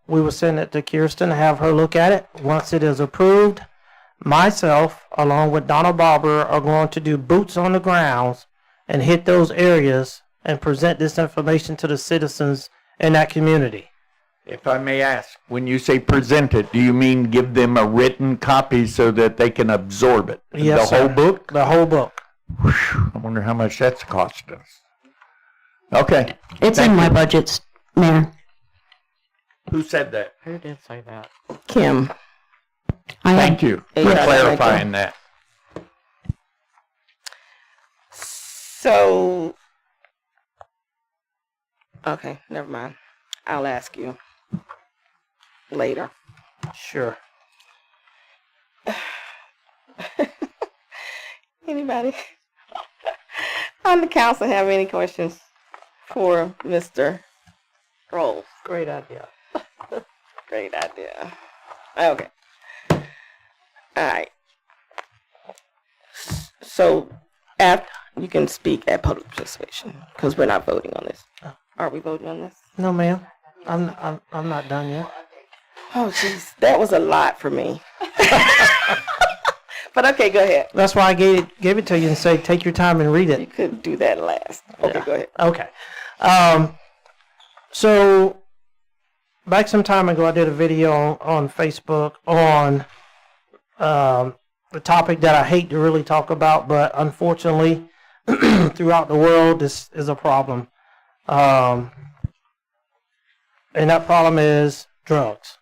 we will send it to Kiersten to have her look at it. Once it is approved, myself, along with Donald Barber, are going to do boots on the grounds and hit those areas and present this information to the citizens in that community. If I may ask, when you say present it, do you mean give them a written copy so that they can absorb it? Yes, the whole sir. book? The whole book. Whew, I wonder how much that's cost us. Okay. It's in my budgets, Mayor. Who said that? Who did say that? Kim. Thank you for clarifying that. So, okay, never mind. I'll ask you later. Sure. Anybody on the council have any questions for Mr. Rolls? Great idea. Great idea. Okay. All right. So, after you can speak at public participation because we're not voting on this. Are we voting on this? No, ma'am. I'm not done yet. Oh, jeez, that was a lot for me. But okay, go ahead. That's why I gave it to you and say take your time and read it. You could do that last. Okay, go ahead. Okay. So back some time ago, I did a video on Facebook on the topic that I hate to really talk about, but unfortunately, throughout the world, this is a problem. And that problem is drugs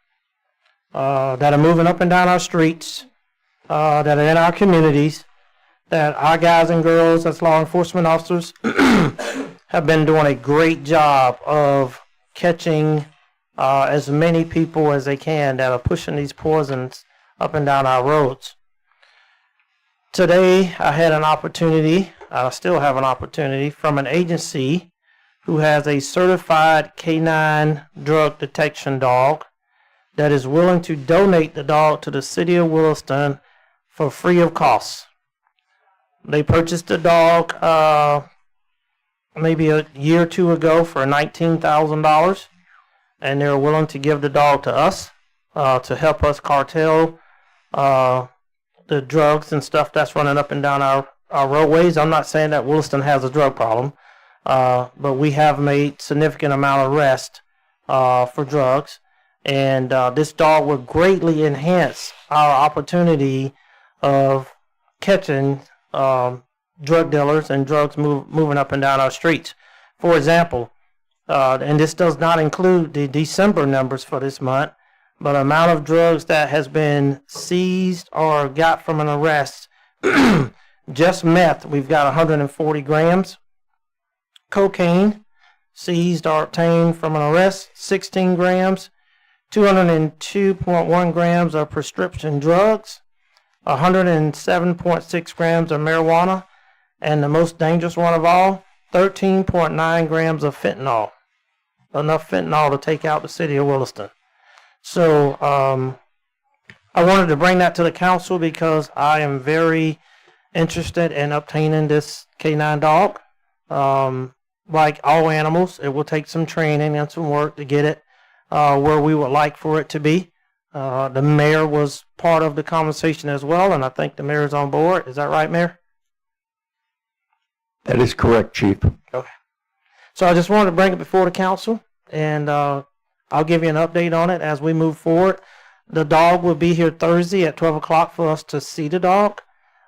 that are moving up and down our streets, that are in our communities, that our guys and girls as law enforcement officers have been doing a great job of catching as many people as they can that are pushing these poisons up and down our roads. Today, I had an opportunity, I still have an opportunity, from an agency who has a certified canine drug detection dog that is willing to donate the dog to the city of Williston for free of cost. They purchased the dog maybe a year or two ago for $19,000, and they're willing to give the dog to us to help us cartel the drugs and stuff that's running up and down our roadways. I'm not saying that Williston has a drug problem, but we have made significant amount of arrests for drugs, and this dog will greatly enhance our opportunity of catching drug dealers and drugs moving up and down our streets. For example, and this does not include the December numbers for this month, but amount of drugs that has been seized or got from an arrest, just meth, we've got 140 grams. Cocaine, seized or obtained from an arrest, 16 grams. 202.1 grams of prescription drugs, 107.6 grams of marijuana, and the most dangerous one of all, 13.9 grams of fentanyl. Enough fentanyl to take out the city of Williston. So I wanted to bring that to the council because I am very interested in obtaining this canine dog. Like all animals, it will take some training and some work to get it where we would like for it to be. The mayor was part of the conversation as well, and I think the mayor's on board. Is that right, Mayor? That is correct, Chief. Okay. So I just wanted to bring it before the council, and I'll give you an update on it as we move forward. The dog will be here Thursday at 12 o'clock for us to see the dog.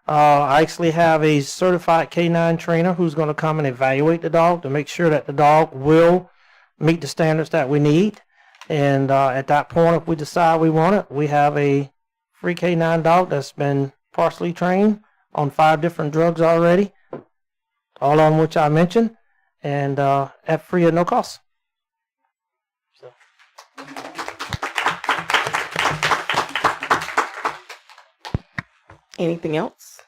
I actually have a certified canine trainer who's going to come and evaluate the dog to make sure that the dog will meet the standards that we need. And at that point, if we decide we want it, we have a free canine dog that's been partially trained on 5 different drugs already, all of which I mentioned, and at free at no cost. So. Anything else?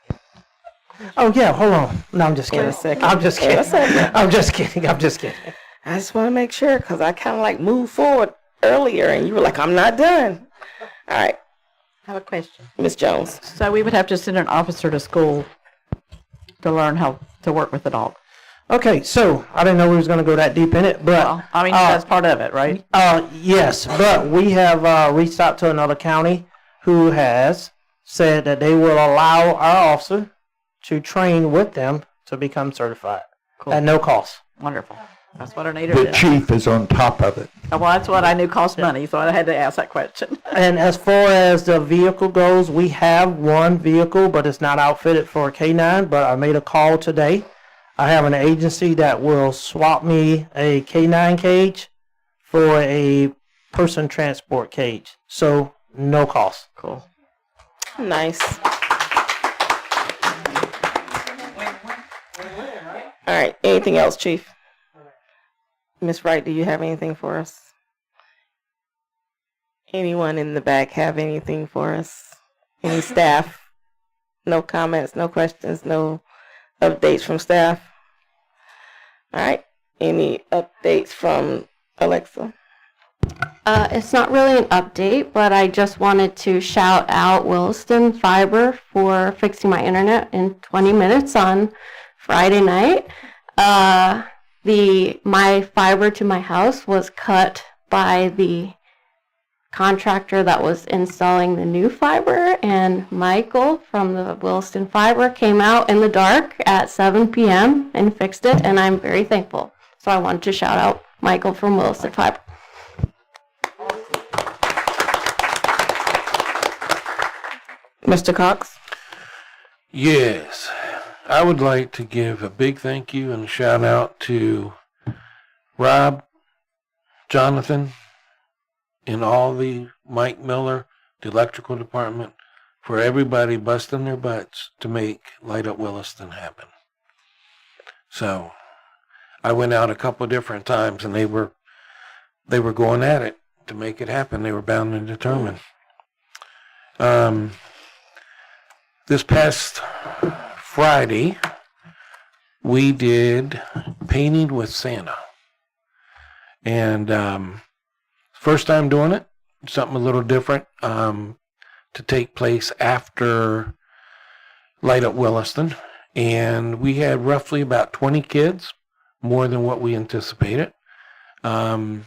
Oh, yeah, hold on. No, I'm just kidding. I'm just kidding. I'm just kidding. I'm just kidding. I just want to make sure because I kind of like moved forward earlier and you were like, I'm not done. All right. I have a question. Ms. Jones. So we would have to send an officer to school to learn how to work with the dog. Okay, so I didn't know we was going to go that deep in it, but well, I mean that's part of it, right? Yes, but we have reached out to another county who has said that they will allow our officer to train with them to become certified at no cost. Wonderful. That's what I needed. The chief is on top of it. Well, that's what I knew cost money, so I had to ask that question. And as far as the vehicle goes, we have one vehicle, but it's not outfitted for a K9, but I made a call today. I have an agency that will swap me a K9 cage for a person transport cage. So, no cost. Cool. Nice. All right. Anything else, Chief? Ms. Wright, do you have anything for us? Anyone in the back have anything for us? Any staff? No comments, no questions, no updates from staff? All right. Any updates from Alexa? It's not really an update, but I just wanted to shout out Williston Fiber for fixing my internet in 20 minutes on Friday night. my fiber to my house was cut by the contractor that was installing the new fiber, and Michael from the Williston Fiber came out in the dark at 7 p.m. and fixed it, and I'm very thankful. So I wanted to shout out Michael from Williston Fiber. Mr. Cox? Yes. I would like to give a big thank you and a shout out to Rob, Jonathan, and all the Mike Miller, the electrical department, for everybody busting their butts to make Light Up Williston happen. So I went out a couple of different times, and they were going at it to make it happen. They were bound and determined. This past Friday, we did Painting with Santa. And first time doing it, something a little different, to take place after Light Up Williston. And we had roughly about 20 kids, more than what we anticipated. We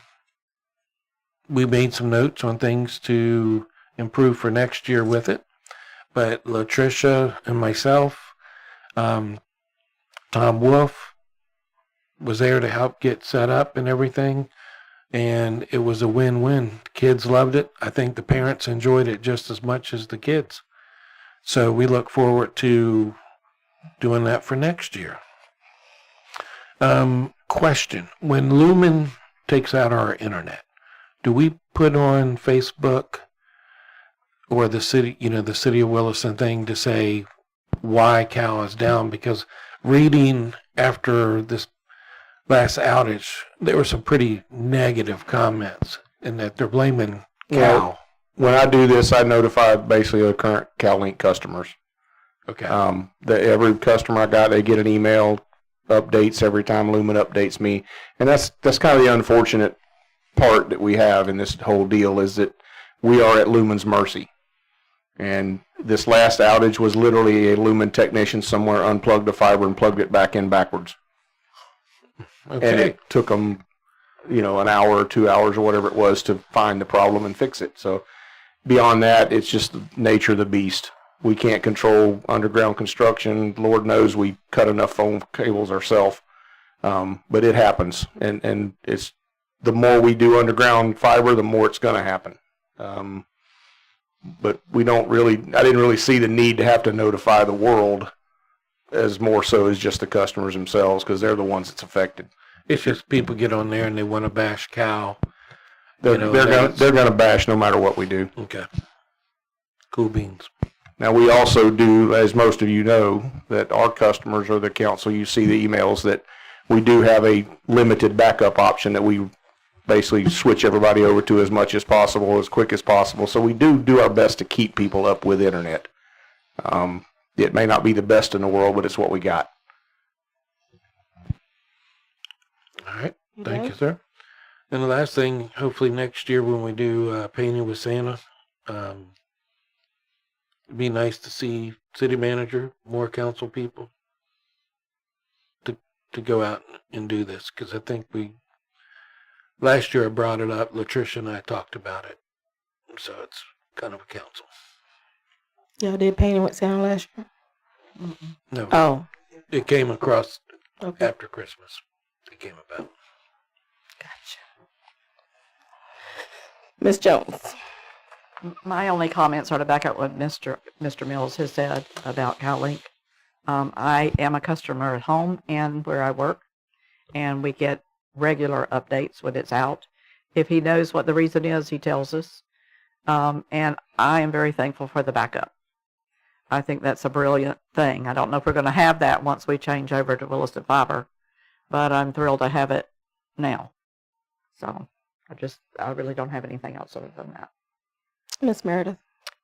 made some notes on things to improve for next year with it. But Latricia and myself, Tom Wolf was there to help get set up and everything. And it was a win-win. The kids loved it. I think the parents enjoyed it just as much as the kids. So we look forward to doing that for next year. Question. When Lumen takes out our internet, do we put on Facebook or the city, the city of Williston thing to say why Cal is down? Because reading after this last outage, there were some pretty negative comments in that they're blaming Cal. When I do this, I notify basically the current CalLink customers. Okay. Every customer I got, they get an email updates every time Lumen updates me, and that's kind of the unfortunate part that we have in this whole deal, is that we are at Lumen's mercy. And this last outage was literally a Lumen technician somewhere unplugged the fiber and plugged it back in backwards. Okay. And it took them, an hour or 2 hours or whatever it was to find the problem and fix it. So beyond that, it's just the nature of the beast. We can't control underground construction. Lord knows we cut enough phone cables ourselves. But it happens. And it's the more we do underground fiber, the more it's going to happen. But I didn't really see the need to have to notify the world as more so as just the customers themselves, because they're the ones that's affected. It's just people get on there and they want to bash Cal. They're gonna bash no matter what we do. Okay. Cool beans. Now we also do, as most of you know, that our customers or the council, you see the emails that we do have a limited backup option that we basically switch everybody over to as much as possible, as quick as possible. So we do our best to keep people up with internet. It may not be the best in the world, but it's what we got. All right. Thank you, sir. And the last thing, hopefully next year when we do Painting with Santa, it'd be nice to see city manager, more council people to go out and do this, because I think last year I brought it up, Latricia and I talked about it, so it's kind of a council. Y'all did Painting with Santa last year? No. Oh. It came across Okay. after Christmas. It came about. Ms. Jones? My only comments are to back up what Mr. Mills has said about CalLink. I am a customer at home and where I work, and we get regular updates when it's out. If he knows what the reason is, he tells us. And I am very thankful for the backup. I think that's a brilliant thing. I don't know if we're going to have that once we change over to Williston Fiber, but I'm thrilled to have it now. So I really don't have anything else other than that. Miss Meredith?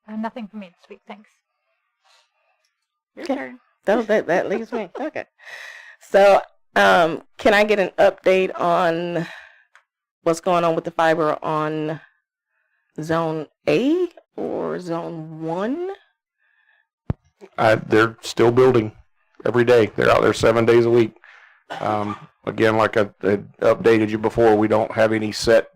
Nothing for me this week, thanks. Your turn. That leaves me. Okay. So, can I get an update on what's going on with the fiber on Zone A or Zone 1? They're still building every day. They're out there 7 days a week. Again, like I updated you before, we don't have any set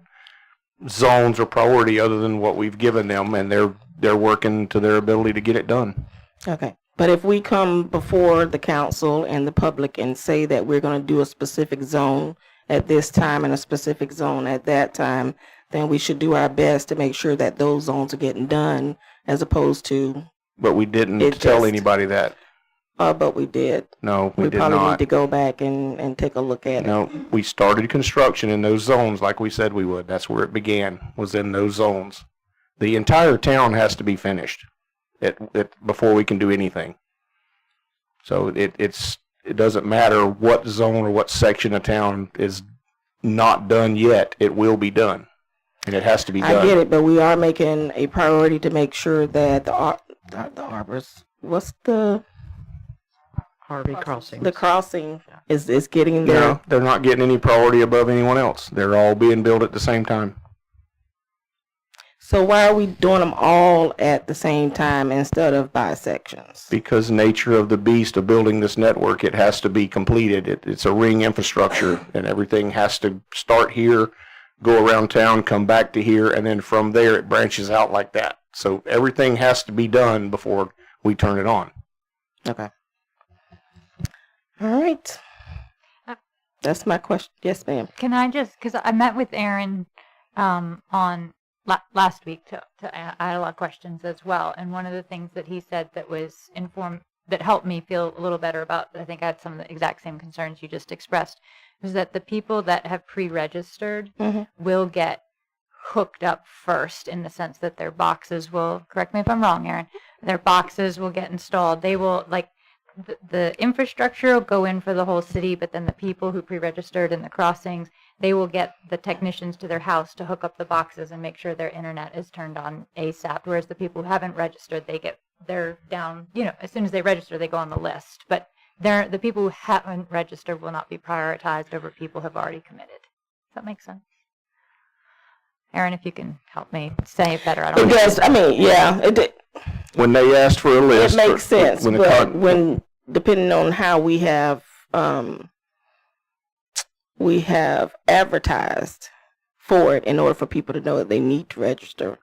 zones or priority other than what we've given them, and they're working to their ability to get it done. Okay. But if we come before the council and the public and say that we're going to do a specific zone at this time and a specific zone at that time, then we should do our best to make sure that those zones are getting done, as opposed to. But we didn't tell anybody that. But we did. No, we did probably not. need to go back and take a look at it. No, we started construction in those zones like we said we would. That's where it began, was in those zones. The entire town has to be finished before we can do anything. So it doesn't matter what zone or what section of town is not done yet. It will be done, and it has to be done. I get it, but we are making a priority to make sure that the arbors. What's the Harvey Crossing? The crossing is getting there. No, they're not getting any priority above anyone else. They're all being built at the same time. So why are we doing them all at the same time instead of by sections? Because nature of the beast of building this network, it has to be completed. It's a ring infrastructure, and everything has to start here, go around town, come back to here, and then from there it branches out like that. So everything has to be done before we turn it on. Okay. All right. That's my question. Yes, ma'am. Can I just, because I met with Aaron on last week I had a lot of questions as well, and one of the things that he said that helped me feel a little better about, I think I had some of the exact same concerns you just expressed, was that the people that have pre-registered will get hooked up first, in the sense that their boxes will, correct me if I'm wrong, Aaron, their boxes will get installed. They will, like, the infrastructure will go in for the whole city, but then the people who pre-registered in the crossings, they will get the technicians to their house to hook up the boxes and make sure their internet is turned on ASAP. Whereas the people who haven't registered, they're down, as soon as they register, they go on the list. But the people who haven't registered will not be prioritized over people who have already committed. Does that make sense? Aaron, if you can help me say it better. It does. I mean, yeah, it did. When they asked for a list, it makes sense. But when depending on how we have advertised for it in order for people to know that they need to register,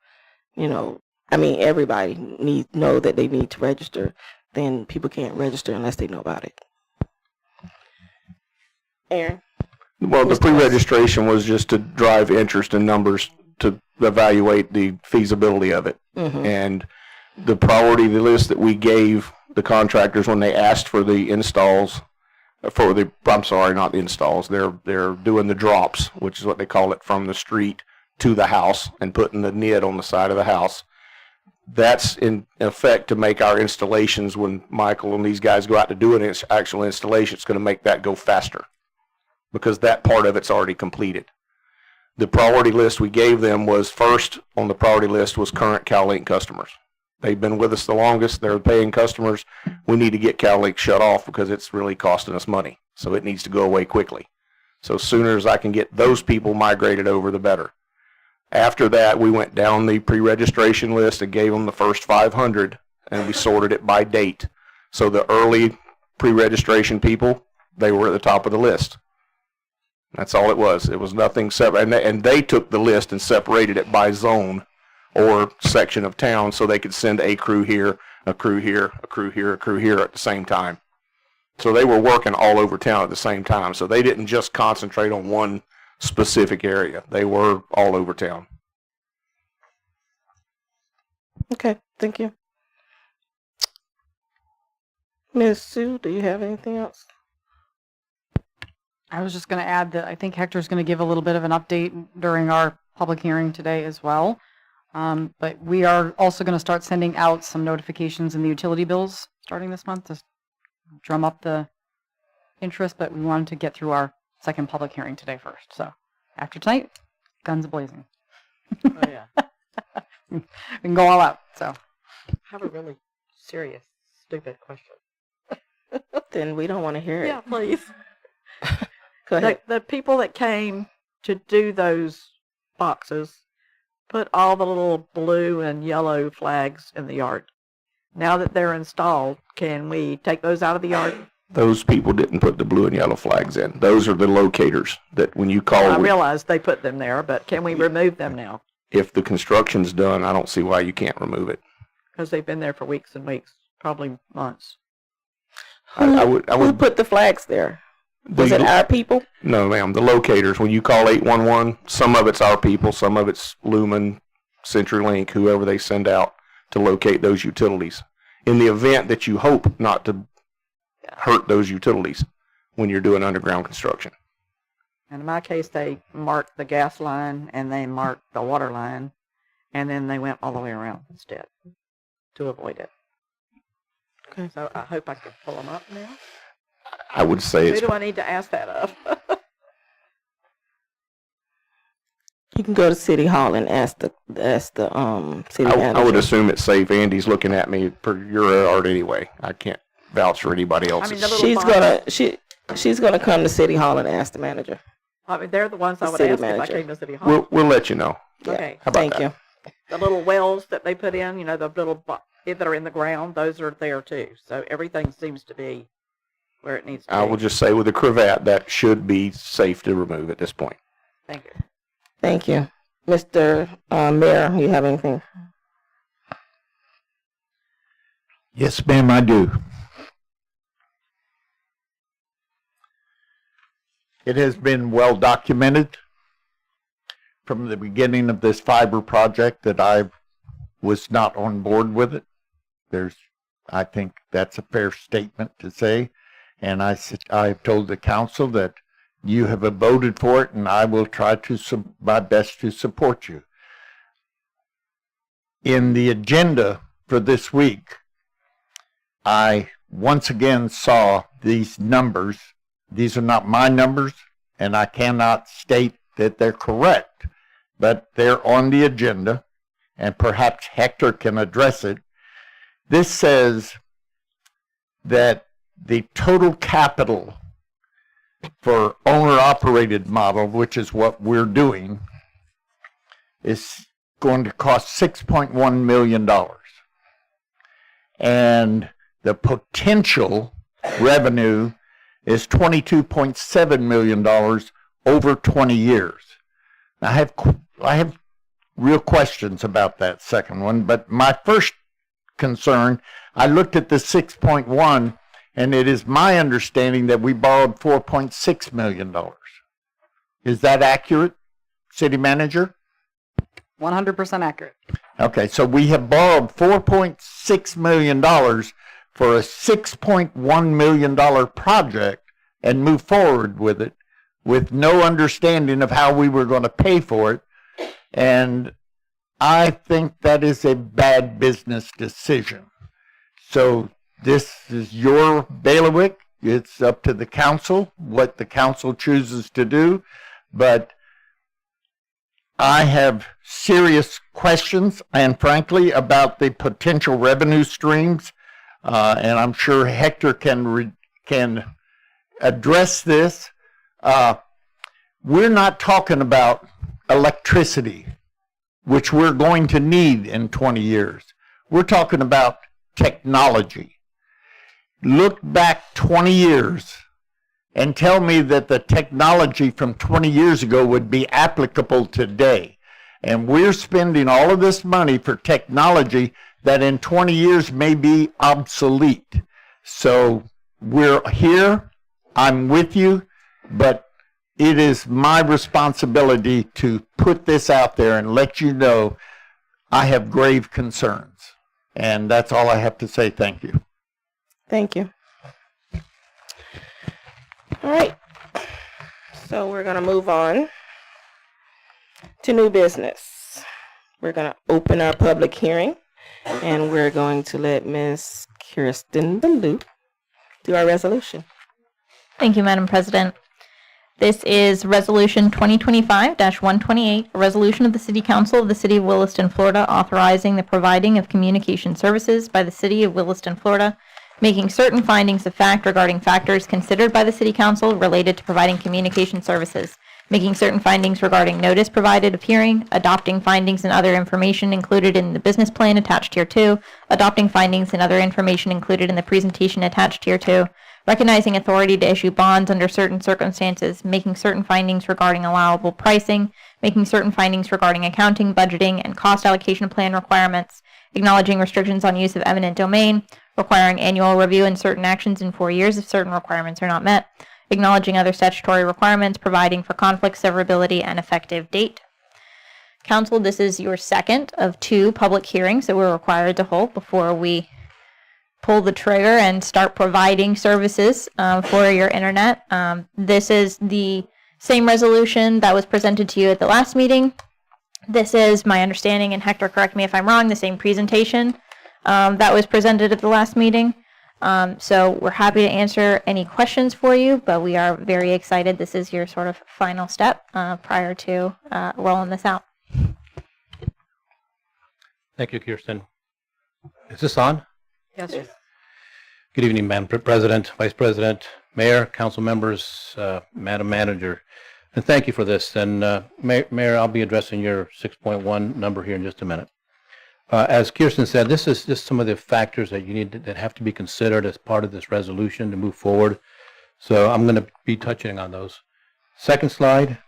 everybody needs to know that they need to register. Then people can't register unless they know about it. Aaron? Well, the pre-registration was just to drive interest in numbers to evaluate the feasibility of it. And the priority list that we gave the contractors when they asked for the installs, I'm sorry, not the installs, they're doing the drops, which is what they call it, from the street to the house and putting the NID on the side of the house. That's in effect to make our installations, when Michael and these guys go out to do an actual installation, it's going to make that go faster, because that part of it's already completed. The priority list we gave them was, first on the priority list was current CalLink customers. They've been with us the longest. They're paying customers. We need to get CalLink shut off because it's really costing us money. So it needs to go away quickly. So sooner as I can get those people migrated over, the better. After that, we went down the pre-registration list and gave them the first 500, and we sorted it by date. So the early pre-registration people, they were at the top of the list. That's all it was. It was nothing separate. And they took the list and separated it by zone or section of town, so they could send a crew here, a crew here, a crew here, a crew here at the same time. So they were working all over town at the same time. So they didn't just concentrate on one specific area. They were all over town. Okay, thank you. Ms. Sue, do you have anything else? I was just going to add that I think Hector's going to give a little bit of an update during our public hearing today as well. But we are also going to start sending out some notifications in the utility bills starting this month to drum up the interest, but we wanted to get through our second public hearing today first. So after tonight, guns blazing. Oh, yeah. We can go all out. So I have a really serious, stupid question. Then we don't want to hear it. Yeah, please. Go ahead. The people that came to do those boxes put all the little blue and yellow flags in the yard. Now that they're installed, can we take those out of the yard? Those people didn't put the blue and yellow flags in. Those are the locators that when you call. I realize they put them there, but can we remove them now? If the construction's done, I don't see why you can't remove it. Because they've been there for weeks and weeks, probably months. I would Who put the flags there? Was it our people? No, ma'am. The locators. When you call 811, some of it's our people, some of it's Lumen, CenturyLink, whoever they send out to locate those utilities. In the event that you hope not to hurt those utilities when you're doing underground construction. And in my case, they marked the gas line and they marked the water line, and then they went all the way around instead to avoid it. Okay. So I hope I can pull them up now. I would say Who do I need to ask that of? You can go to City Hall and ask the city manager. I would assume it's safe. Andy's looking at me per your art anyway. I can't vouch for anybody else. She's gonna come to City Hall and ask the manager. I mean, they're the ones I would City ask manager. if I came to City Hall. We'll let you know. Okay. How about Thank that? you. The little wells that they put in, the little that are in the ground, those are there too. So everything seems to be where it needs to be. I will just say with a cravat, that should be safe to remove at this point. Thank you. Thank you. Mr. Mayor, you have anything? Yes, ma'am, I do. It has been well documented from the beginning of this fiber project that I was not on board with it. I think that's a fair statement to say. And I've told the council that you have voted for it, and I will try to my best to support you. In the agenda for this week, I once again saw these numbers. These are not my numbers, and I cannot state that they're correct, but they're on the agenda, and perhaps Hector can address it. This says that the total capital for owner-operated model, which is what we're doing, is going to cost $6.1 million. And the potential revenue is $22.7 million over 20 years. Now, I have real questions about that second one, but my first concern, I looked at the 6.1, and it is my understanding that we borrowed $4.6 million. Is that accurate, City Manager? 100% accurate. Okay, so we have borrowed $4.6 million for a $6.1 million project and moved forward with it with no understanding of how we were going to pay for it. And I think that is a bad business decision. So this is your bailiwick. It's up to the council, what the council chooses to do. But I have serious questions, and frankly, about the potential revenue streams. And I'm sure Hector can address this. We're not talking about electricity, which we're going to need in 20 years. We're talking about technology. Look back 20 years and tell me that the technology from 20 years ago would be applicable today. And we're spending all of this money for technology that in 20 years may be obsolete. So we're here, I'm with you, but it is my responsibility to put this out there and let you know I have grave concerns. And that's all I have to say. Thank you. Thank you. All right. So we're going to move on to new business. We're going to open our public hearing, and we're going to let Ms. Kiersten Ballou do our resolution. Thank you, Madam President. This is Resolution 2025-128, a resolution of the City Council of the City of Williston, Florida, authorizing the providing of communication services by the City of Williston, Florida, making certain findings of fact regarding factors considered by the City Council related to providing communication services, making certain findings regarding notice provided of hearing, adopting findings and other information included in the business plan attached here too, adopting findings and other information included in the presentation attached here too, recognizing authority to issue bonds under certain circumstances, making certain findings regarding allowable pricing, making certain findings regarding accounting, budgeting, and cost allocation plan requirements, acknowledging restrictions on use of eminent domain, requiring annual review and certain actions in 4 years if certain requirements are not met, acknowledging other statutory requirements, providing for conflict severability and effective date. Council, this is your second of 2 public hearings that we're required to hold before we pull the trigger and start providing services for your internet. This is the same resolution that was presented to you at the last meeting. This is my understanding, and Hector, correct me if I'm wrong, the same presentation that was presented at the last meeting. So we're happy to answer any questions for you, but we are very excited. This is your sort of final step prior to rolling this out. Thank you, Kiersten. Is this on? Yes, sir. Good evening, Madam President, Vice President, Mayor, Council members, Madam Manager, and thank you for this. And Mayor, I'll be addressing your 6.1 number here in just a minute. As Kiersten said, this is just some of the factors that you need that have to be considered as part of this resolution to move forward. So I'm going to be touching on those. Second slide,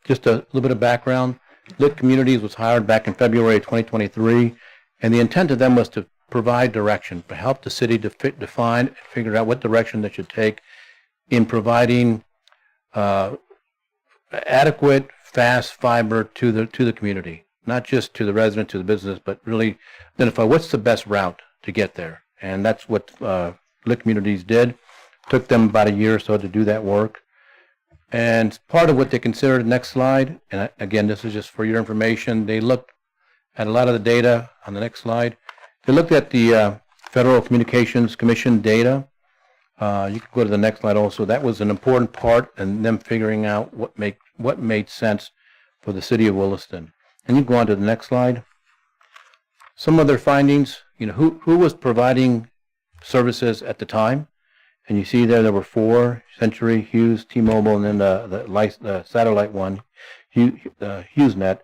just a little bit of background. Lit Communities was hired back in February 2023, and the intent of them was to provide direction, to help the city to define and figure out what direction they should take in providing adequate, fast fiber to the community, not just to the resident, to the business, but really identify what's the best route to get there. And that's what Lit Communities did. Took them about a year or so to do that work. And part of what they considered, next slide, and again, this is just for your information, they looked at a lot of the data on the next slide. They looked at the Federal Communications Commission data. You can go to the next slide also. That was an important part in them figuring out what made sense for the city of Williston. And you can go on to the next slide. Some of their findings, who was providing services at the time. And you see there were 4, Century, Hughes, T-Mobile, and then the satellite one, HughesNet.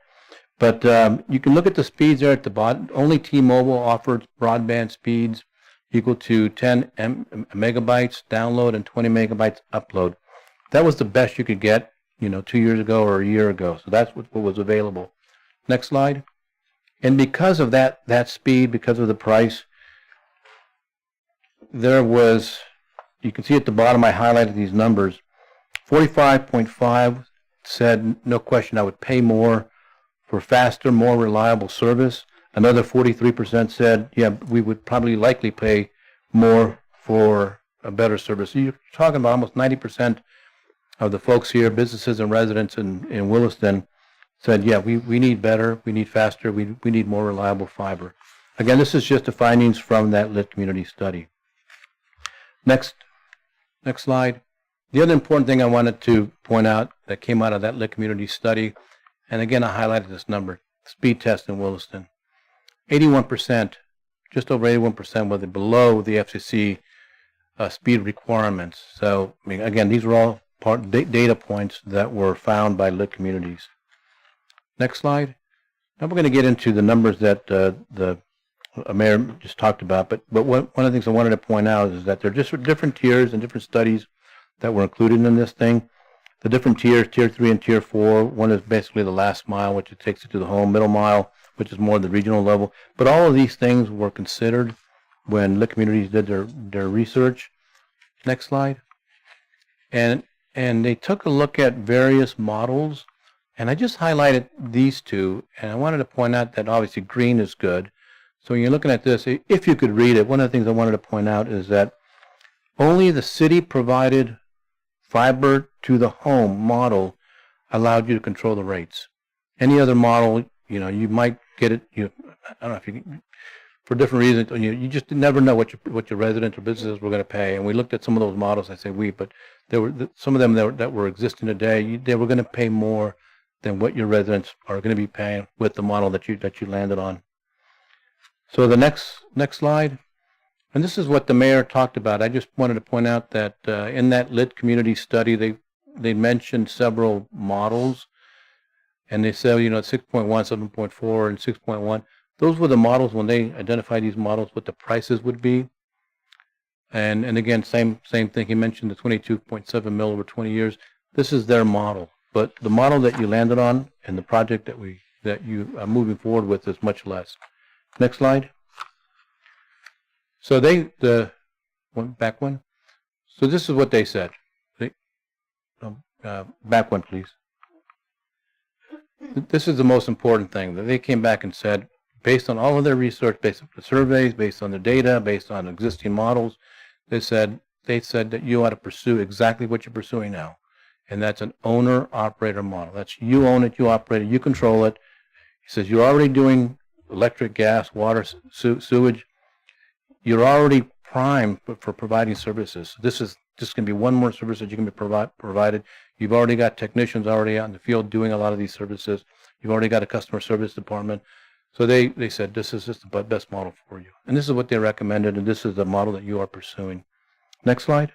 But you can look at the speeds there at the bottom. Only T-Mobile offered broadband speeds equal to 10 megabytes download and 20 megabytes upload. That was the best you could get, 2 years ago or a year ago. So that's what was available. Next slide. And because of that speed, because of the price, there was, you can see at the bottom I highlighted these numbers. 45.5 said, no question, I would pay more for faster, more reliable service. Another 43% said, yeah, we would probably likely pay more for a better service. So you're talking about almost 90% of the folks here, businesses and residents in Williston, said, yeah, we need better, we need faster, we need more reliable fiber. Again, this is just the findings from that Lit Community study. Next slide. The other important thing I wanted to point out that came out of that Lit Community study, and again, I highlighted this number, speed test in Williston. 81%, just over 81% were below the FCC speed requirements. So, again, these were all data points that were found by Lit Communities. Next slide. Now we're going to get into the numbers that the Mayor just talked about, but one of the things I wanted to point out is that there are just different tiers and different studies that were included in this thing. The different tiers, Tier 3 and Tier 4, one is basically the last mile, which it takes you to the home, middle mile, which is more the regional level. But all of these things were considered when Lit Communities did their research. Next slide. And they took a look at various models, and I just highlighted these two, and I wanted to point out that obviously green is good. So when you're looking at this, if you could read it, one of the things I wanted to point out is that only the city-provided fiber to the home model allowed you to control the rates. Any other model, you might get it, I don't know if you, for different reasons, you just never know what your residents or businesses were going to pay. And we looked at some of those models, I say we, but there were some of them that were existing today, they were going to pay more than what your residents are going to be paying with the model that you landed on. So the next slide, and this is what the mayor talked about. I just wanted to point out that in that Lit Community study, they mentioned several models, and they said, 6.1, 7.4, and 6.1. Those were the models when they identified these models, what the prices would be. And again, same thing. He mentioned the 22.7 mil over 20 years. This is their model, but the model that you landed on and the project that you are moving forward with is much less. Next slide. So back one. So this is what they said. Back one, please. This is the most important thing that they came back and said, based on all of their research, based on the surveys, based on the data, based on existing models, they said that you ought to pursue exactly what you're pursuing now, and that's an owner-operator model. That's you own it, you operate it, you control it. He says you're already doing electric, gas, water, sewage. You're already primed for providing services. This is just going to be one more service that you can be provided. You've already got technicians already out in the field doing a lot of these services. You've already got a customer service department. So they said this is just the best model for you. And this is what they recommended, and this is the model that you are pursuing. Next slide.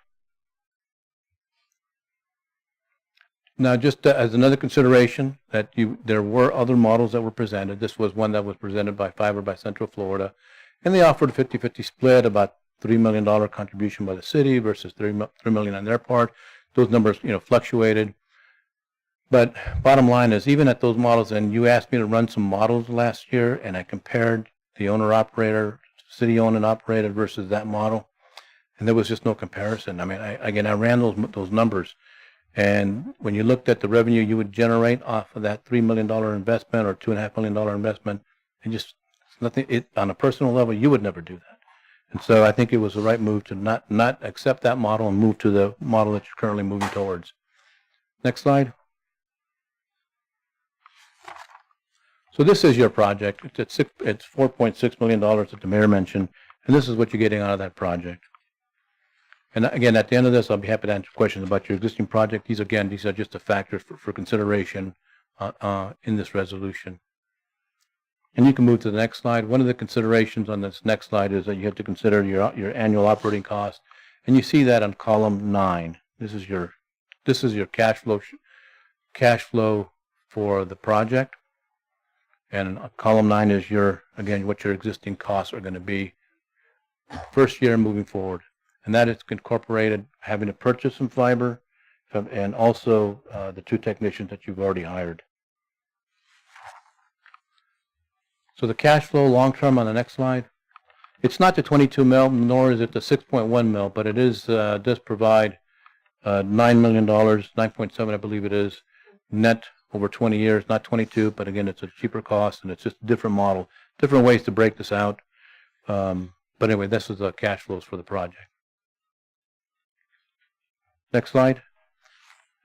Now, just as another consideration, that there were other models that were presented. This was one that was presented by Fiber by Central Florida, and they offered a 50-50 split, about $3 million contribution by the city versus $3 million on their part. Those numbers, fluctuated. But bottom line is, even at those models, and you asked me to run some models last year, and I compared the owner-operator, city-owned and operated versus that model, and there was just no comparison. I mean, I ran those numbers, and when you looked at the revenue you would generate off of that $3 million investment or $2.5 million investment, and just nothing. On a personal level, you would never do that. And so I think it was the right move to not accept that model and move to the model that you're currently moving towards. Next slide. So this is your project. It's $4.6 million that the mayor mentioned, and this is what you're getting out of that project. And again, at the end of this, I'll be happy to answer questions about your existing project. These are just the factors for consideration in this resolution. And you can move to the next slide. One of the considerations on this next slide is that you have to consider your annual operating cost, and you see that on column 9. This is your cash flow for the project, and column 9 is what your existing costs are going to be first year moving forward, and that is incorporated having to purchase some fiber, and also the 2 technicians that you've already hired. So the cash flow long-term on the next slide, it's not the 22 mil, nor is it the 6.1 mil, but it does provide $9 million, 9.7 I believe it is, net over 20 years, not 22, but again, it's a cheaper cost, and it's just a different model, different ways to break this out. But anyway, this is the cash flows for the project. Next slide.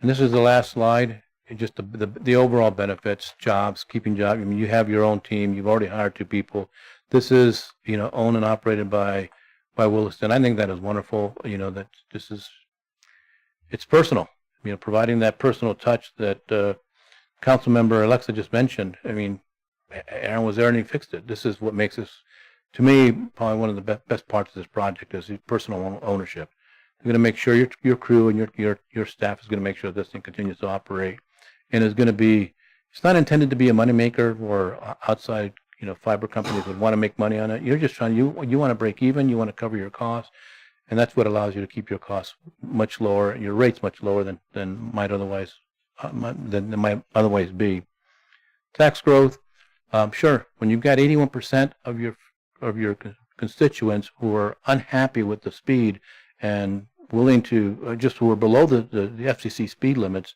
And this is the last slide. Just the overall benefits, jobs, keeping jobs. I mean, you have your own team. You've already hired 2 people. This is, owned and operated by Williston. I think that is wonderful. That it's personal. Providing that personal touch that Councilmember Alexa just mentioned. I mean, Aaron was there and he fixed it. This is what makes this, to me, probably one of the best parts of this project is the personal ownership. You're going to make sure your crew and your staff is going to make sure this thing continues to operate. And it's not intended to be a moneymaker or outside, fiber companies that want to make money on it. You're just you want to break even, you want to cover your costs, and that's what allows you to keep your costs much lower, your rates much lower than might otherwise be. Tax growth, sure. When you've got 81% of your constituents who are unhappy with the speed and willing to who are below the FCC speed limits,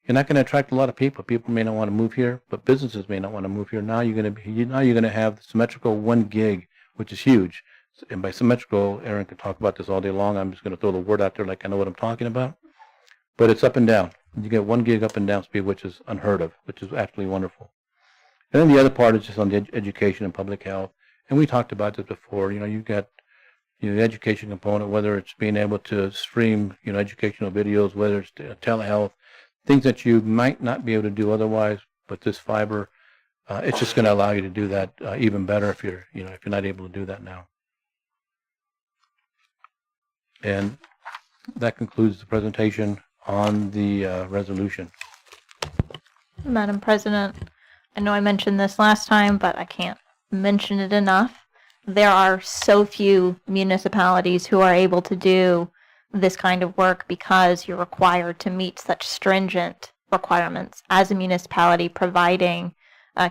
you're not going to attract a lot of people. People may not want to move here, but businesses may not want to move here. Now you're going to have the symmetrical 1 gig, which is huge. And by symmetrical, Aaron can talk about this all day long. I'm just going to throw the word out there like I know what I'm talking about. But it's up and down. You get 1 gig up and down speed, which is unheard of, which is absolutely wonderful. And then the other part is just on the education and public health. And we talked about this before. You've got the education component, whether it's being able to stream educational videos, whether it's telehealth, things that you might not be able to do otherwise, but this fiber, it's just going to allow you to do that even better if you're not able to do that now. And that concludes the presentation on the resolution. Madam President, I know I mentioned this last time, but I can't mention it enough. there are so few municipalities who are able to do this kind of work because you're required to meet such stringent requirements as a municipality providing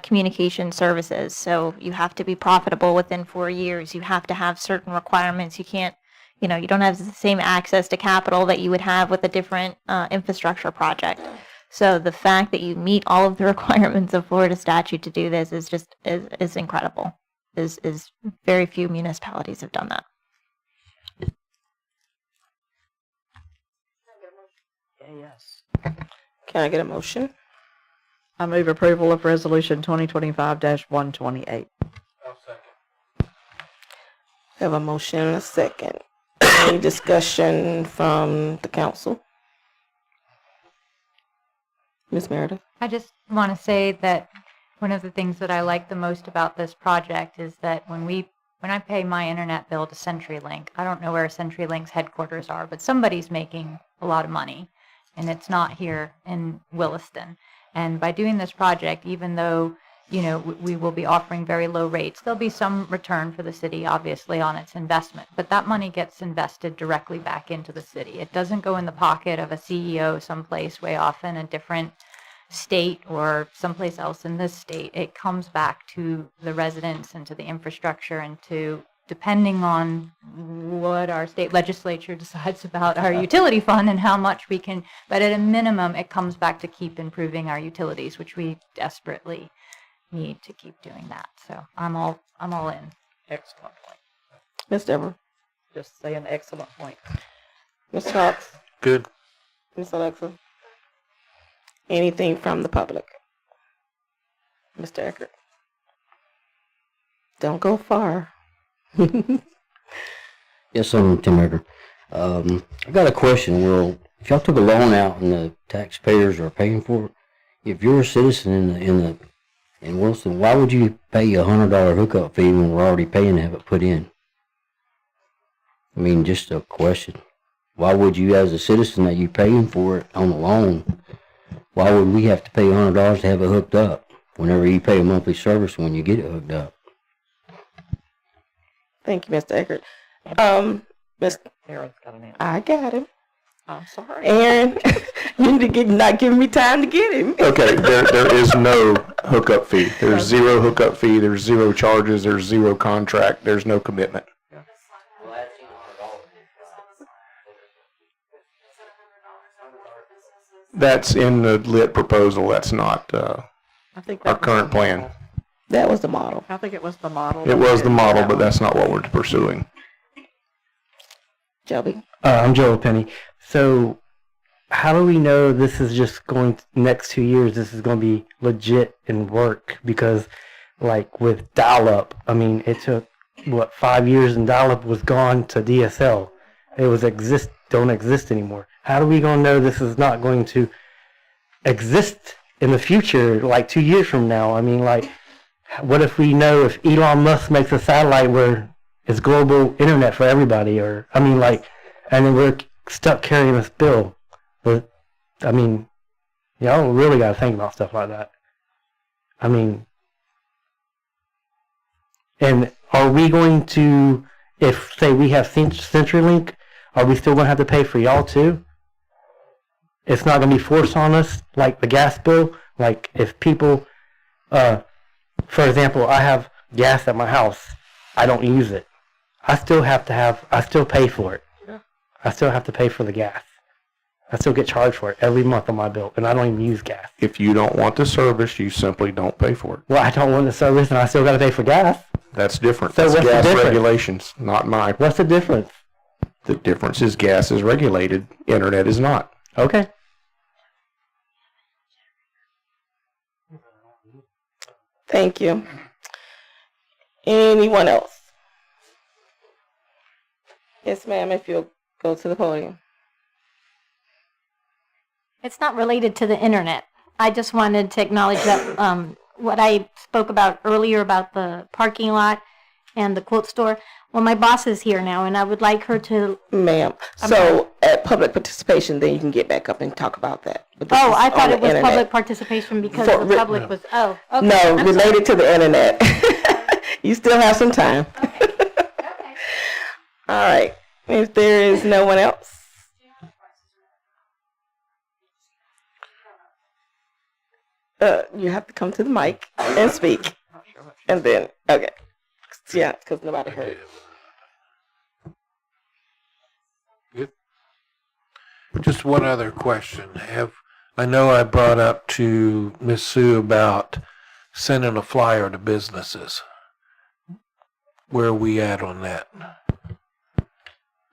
communication services. So you have to be profitable within 4 years. You have to have certain requirements. You can't, you don't have the same access to capital that you would have with a different infrastructure project. So the fact that you meet all of the requirements of Florida statute to do this is just is incredible. Is very few municipalities have done that. Yes. Can I get a motion? I move approval of resolution 2025-128. Have a motion and a second. Any discussion from the council? Ms. Meredith? I just want to say that one of the things that I like the most about this project is that when I pay my internet bill to CenturyLink, I don't know where CenturyLink's headquarters are, but somebody's making a lot of money, and it's not here in Williston. And by doing this project, even though we will be offering very low rates, there'll be some return for the city, obviously, on its investment. But that money gets invested directly back into the city. It doesn't go in the pocket of a CEO someplace way off in a different state or someplace else in this state. It comes back to the residents and to the infrastructure and to, depending on what our state legislature decides about our utility fund and how much we can, but at a minimum, it comes back to keep improving our utilities, which we desperately need to keep doing that. So I'm all in. Excellent point. Ms. Debra? Just say an excellent point. Ms. Cox? Good. Ms. Alexa? Anything from the public? Mr. Eckert? Don't go far. Yes, I'm Tim Eckert. I got a question. Well, if y'all took a loan out and the taxpayers are paying for it, if you're a citizen in Williston, why would you pay a $100 hookup fee when we're already paying to have it put in? I mean, just a question. Why would you, as a citizen that you're paying for it on the loan, why would we have to pay $100 to have it hooked up whenever you pay a monthly service when you get it hooked up? Thank you, Mr. Eckert. Ms. Aaron's got an answer. I got him. I'm sorry. Aaron, you need to not giving me time to get him. Okay, there is no hookup fee. There's zero hookup fee. There's zero charges. There's zero contract. There's no commitment. That's in the lit proposal. That's not I think our current plan. That was the model. I think it was the model. It was the model, but that's not what we're pursuing. Joby? I'm Joe Penny. So how do we know this is just going to, next 2 years, this is going to be legit and work? Because like with dial-up, I mean, it took, 5 years and dial-up was gone to DSL. It was don't exist anymore. How are we going to know this is not going to exist in the future, like 2 years from now? I mean, like, what if we know if Elon Musk makes a satellite where it's global internet for everybody, or, I mean, like, and then we're stuck carrying this bill? But, I mean, y'all really got to think about stuff like that. I mean, and are we going to, if, say, we have CenturyLink, are we still going to have to pay for y'all too? It's not going to be forced on us, like the gas bill. Like if people, for example, I have gas at my house, I don't use it. I still pay for it. Yeah. I still have to pay for the gas. I still get charged for it every month on my bill, and I don't even use gas. If you don't want the service, you simply don't pay for it. Well, I don't want the service, and I still got to pay for gas. That's different. So That's what's the gas difference? regulations, not mine. What's the difference? The difference is gas is regulated, internet is not. Okay. Thank you. Anyone else? Yes, ma'am, if you'll go to the podium. It's not related to the internet. I just wanted to acknowledge that what I spoke about earlier about the parking lot and the quote store. Well, my boss is here now, and I would like her to... Ma'am, so at public participation, then you can get back up and talk about that. Oh, I thought it was public participation because the public was... Oh, okay. No, I'm related sorry. to the internet. You still have some time. Okay. All right. If there is no one else. You have to come to the mic and speak. And then, okay. Yeah, because nobody heard. Good. Just one other question. I know I brought up to Miss Sue about sending a flyer to businesses. Where are we at on that?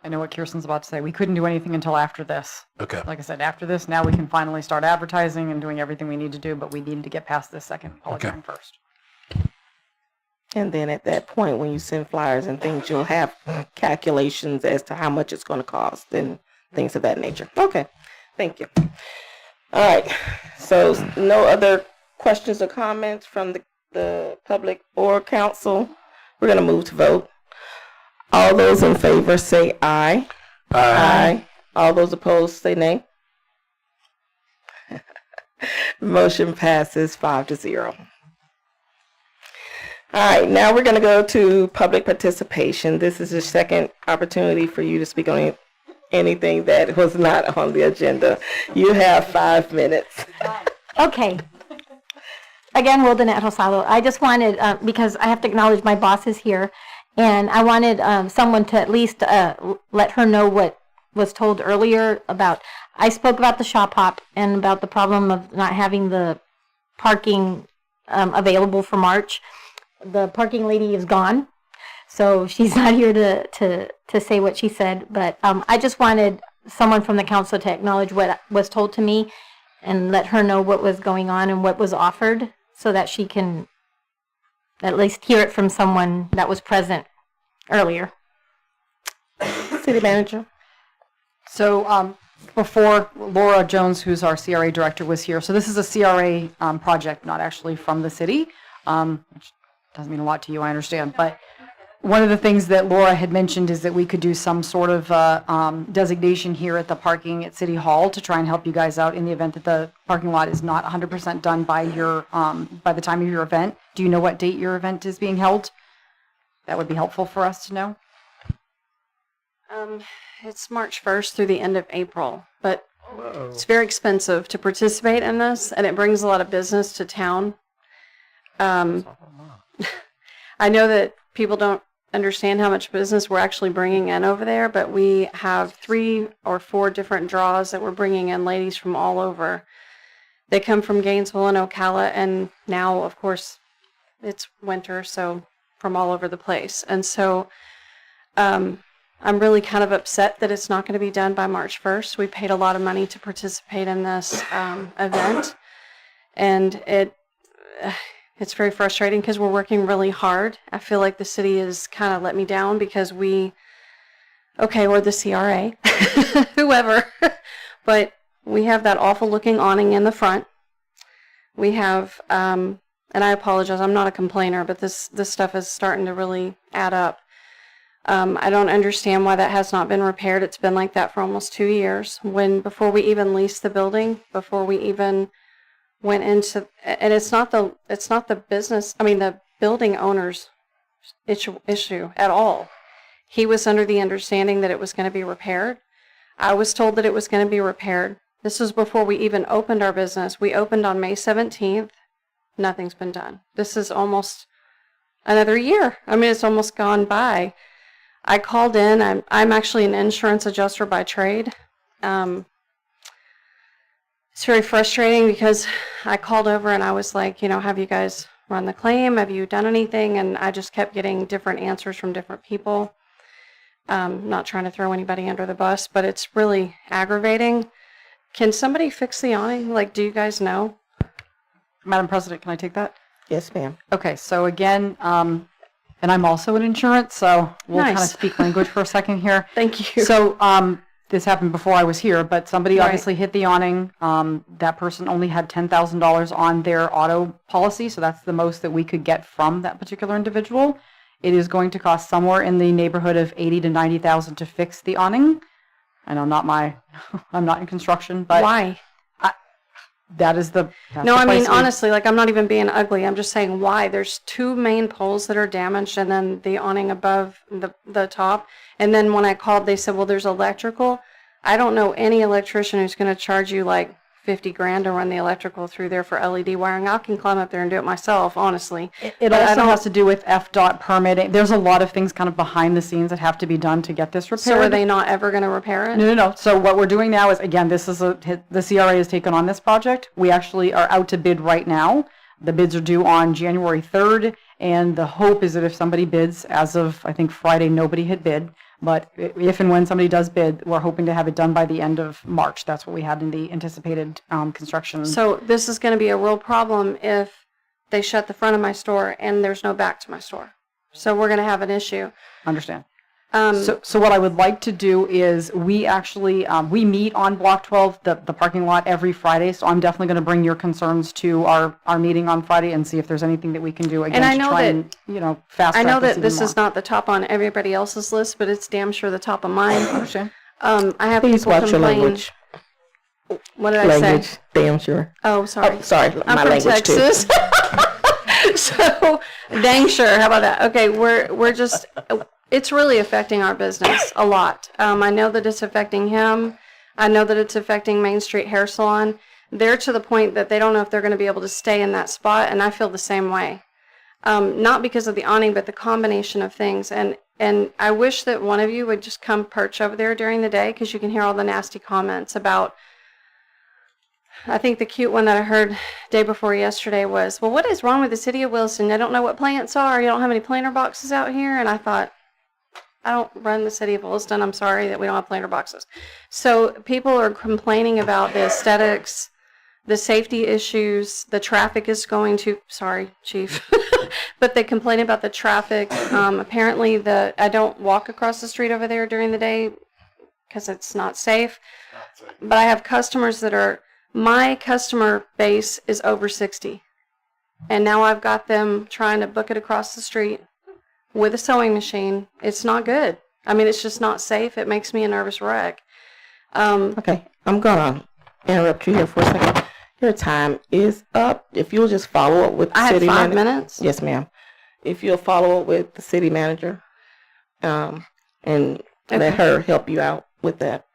I know what Kiersten's about to say. We couldn't do anything until after this. Okay. Like I said, after this, now we can finally start advertising and doing everything we need to do, but we need to get past this second public hearing first. And then at that point, when you send flyers and things, you'll have calculations as to how much it's going to cost and things of that nature. Okay. Thank you. All right. So no other questions or comments from the public or council. We're going to move to vote. All those in favor say aye. Aye. All those opposed say nay. Motion passes 5-0. All right, now we're going to go to public participation. This is the second opportunity for you to speak on anything that was not on the agenda. You have 5 minutes. Okay. Again, Wildenette Rosado. I just wanted, because I have to acknowledge my boss is here, and I wanted someone to at least let her know what was told earlier about, I spoke about the shop hop and about the problem of not having the parking available for March. The parking lady is gone, so she's not here to say what she said, but I just wanted someone from the council to acknowledge what was told to me and let her know what was going on and what was offered so that she can at least hear it from someone that was present earlier. City manager. So before Laura Jones, who's our CRA director, was here, so this is a CRA project, not actually from the city, which doesn't mean a lot to you, I understand, but one of the things that Laura had mentioned is that we could do some sort of designation here at the parking at City Hall to try and help you guys out in the event that the parking lot is not 100% done by your by the time of your event. Do you know what date your event is being held? That would be helpful for us to know. It's March 1st through the end of April, but it's very expensive to participate in this, and it brings a lot of business to town. I know that people don't understand how much business we're actually bringing in over there, but we have 3 or 4 different draws that we're bringing in ladies from all over. They come from Gainesville and Ocala, and now, of course, it's winter, so from all over the place. And so I'm really kind of upset that it's not going to be done by March 1st. We paid a lot of money to participate in this event, and it's very frustrating because we're working really hard. I feel like the city has kind of let me down because we're the CRA, whoever, but we have that awful looking awning in the front. We have, and I apologize, I'm not a complainer, but this stuff is starting to really add up. I don't understand why that has not been repaired. It's been like that for almost 2 years. Before we even leased the building, before we even went into, and it's not the business, the building owner's issue at all. He was under the understanding that it was going to be repaired. I was told that it was going to be repaired. This was before we even opened our business. We opened on May 17th. Nothing's been done. This is almost another year. It's almost gone by. I called in. I'm actually an insurance adjuster by trade. It's very frustrating because I called over and I was like, have you guys run the claim? Have you done anything? And I just kept getting different answers from different people. Not trying to throw anybody under the bus, but it's really aggravating. Can somebody fix the awning? Do you guys know? Madam President, can I take that? Yes, ma'am. Okay, so again, and I'm also in insurance, so we'll kind of speak language for a second here. Thank you. So this happened before I was here, but somebody obviously hit the awning. That person only had $10,000 on their auto policy, so that's the most that we could get from that particular individual. It is going to cost somewhere in the neighborhood of $80,000 to $90,000 to fix the awning. I know I'm not in construction, but why? that's No, the I mean, price we- honestly, like, I'm not even being ugly. I'm just saying why. There's two main poles that are damaged and then the awning above the top. And then when I called, they said, well, there's electrical. I don't know any electrician who's going to charge you like 50 grand to run the electrical through there for LED wiring. I can climb up there and do it myself, honestly. It But I also don't- has to do with FDOT permitting. There's a lot of things kind of behind the scenes that have to be done to get this repaired. So are they not ever going to repair it? No. So what we're doing now is, again, the CRA has taken on this project. We actually are out to bid right now. The bids are due on January 3rd, and the hope is that if somebody bids, as of, I think, Friday, nobody had bid. But if and when somebody does bid, we're hoping to have it done by the end of March. That's what we had in the anticipated construction. So this is going to be a real problem if they shut the front of my store and there's no back to my store. So we're going to have an issue. Understand. So what I would like to do is we actually, we meet on Block 12, the parking lot, every Friday. So I'm definitely going to bring your concerns to our meeting on Friday and see if there's anything that we can do again And I to know try that- and, fast track I know that even this more. is not the top on everybody else's list, but it's damn sure the top of mine. Understand. I have Please people watch your complain. language. What did I Language, say? damn sure. Oh, sorry. Oh, sorry, I'm my from language too. Texas. So, dang sure. How about that? Okay, we're just, it's really affecting our business a lot. I know that it's affecting him. I know that it's affecting Main Street Hair Salon. They're to the point that they don't know if they're going to be able to stay in that spot, and I feel the same way. Not because of the awning, but the combination of things. And I wish that one of you would just come perch over there during the day, because you can hear all the nasty comments about. I think the cute one that I heard day before yesterday was, well, what is wrong with the city of Williston? I don't know what plants are. You don't have any planter boxes out here. And I thought, I don't run the city of Williston. I'm sorry that we don't have planter boxes. So people are complaining about the aesthetics, the safety issues, the traffic is going to, sorry, chief, but they complain about the traffic. Apparently I don't walk across the street over there during the day because it's not safe. But I have customers my customer base is over 60. And now I've got them trying to book it across the street with a sewing machine. It's not good. I mean, it's just not safe. It makes me a nervous wreck. Okay, I'm gonna interrupt you here for a second. Your time is up. If you'll just follow up with the I city have 5 manager. minutes? Yes, ma'am. If you'll follow up with the city manager, and let her help you out with that.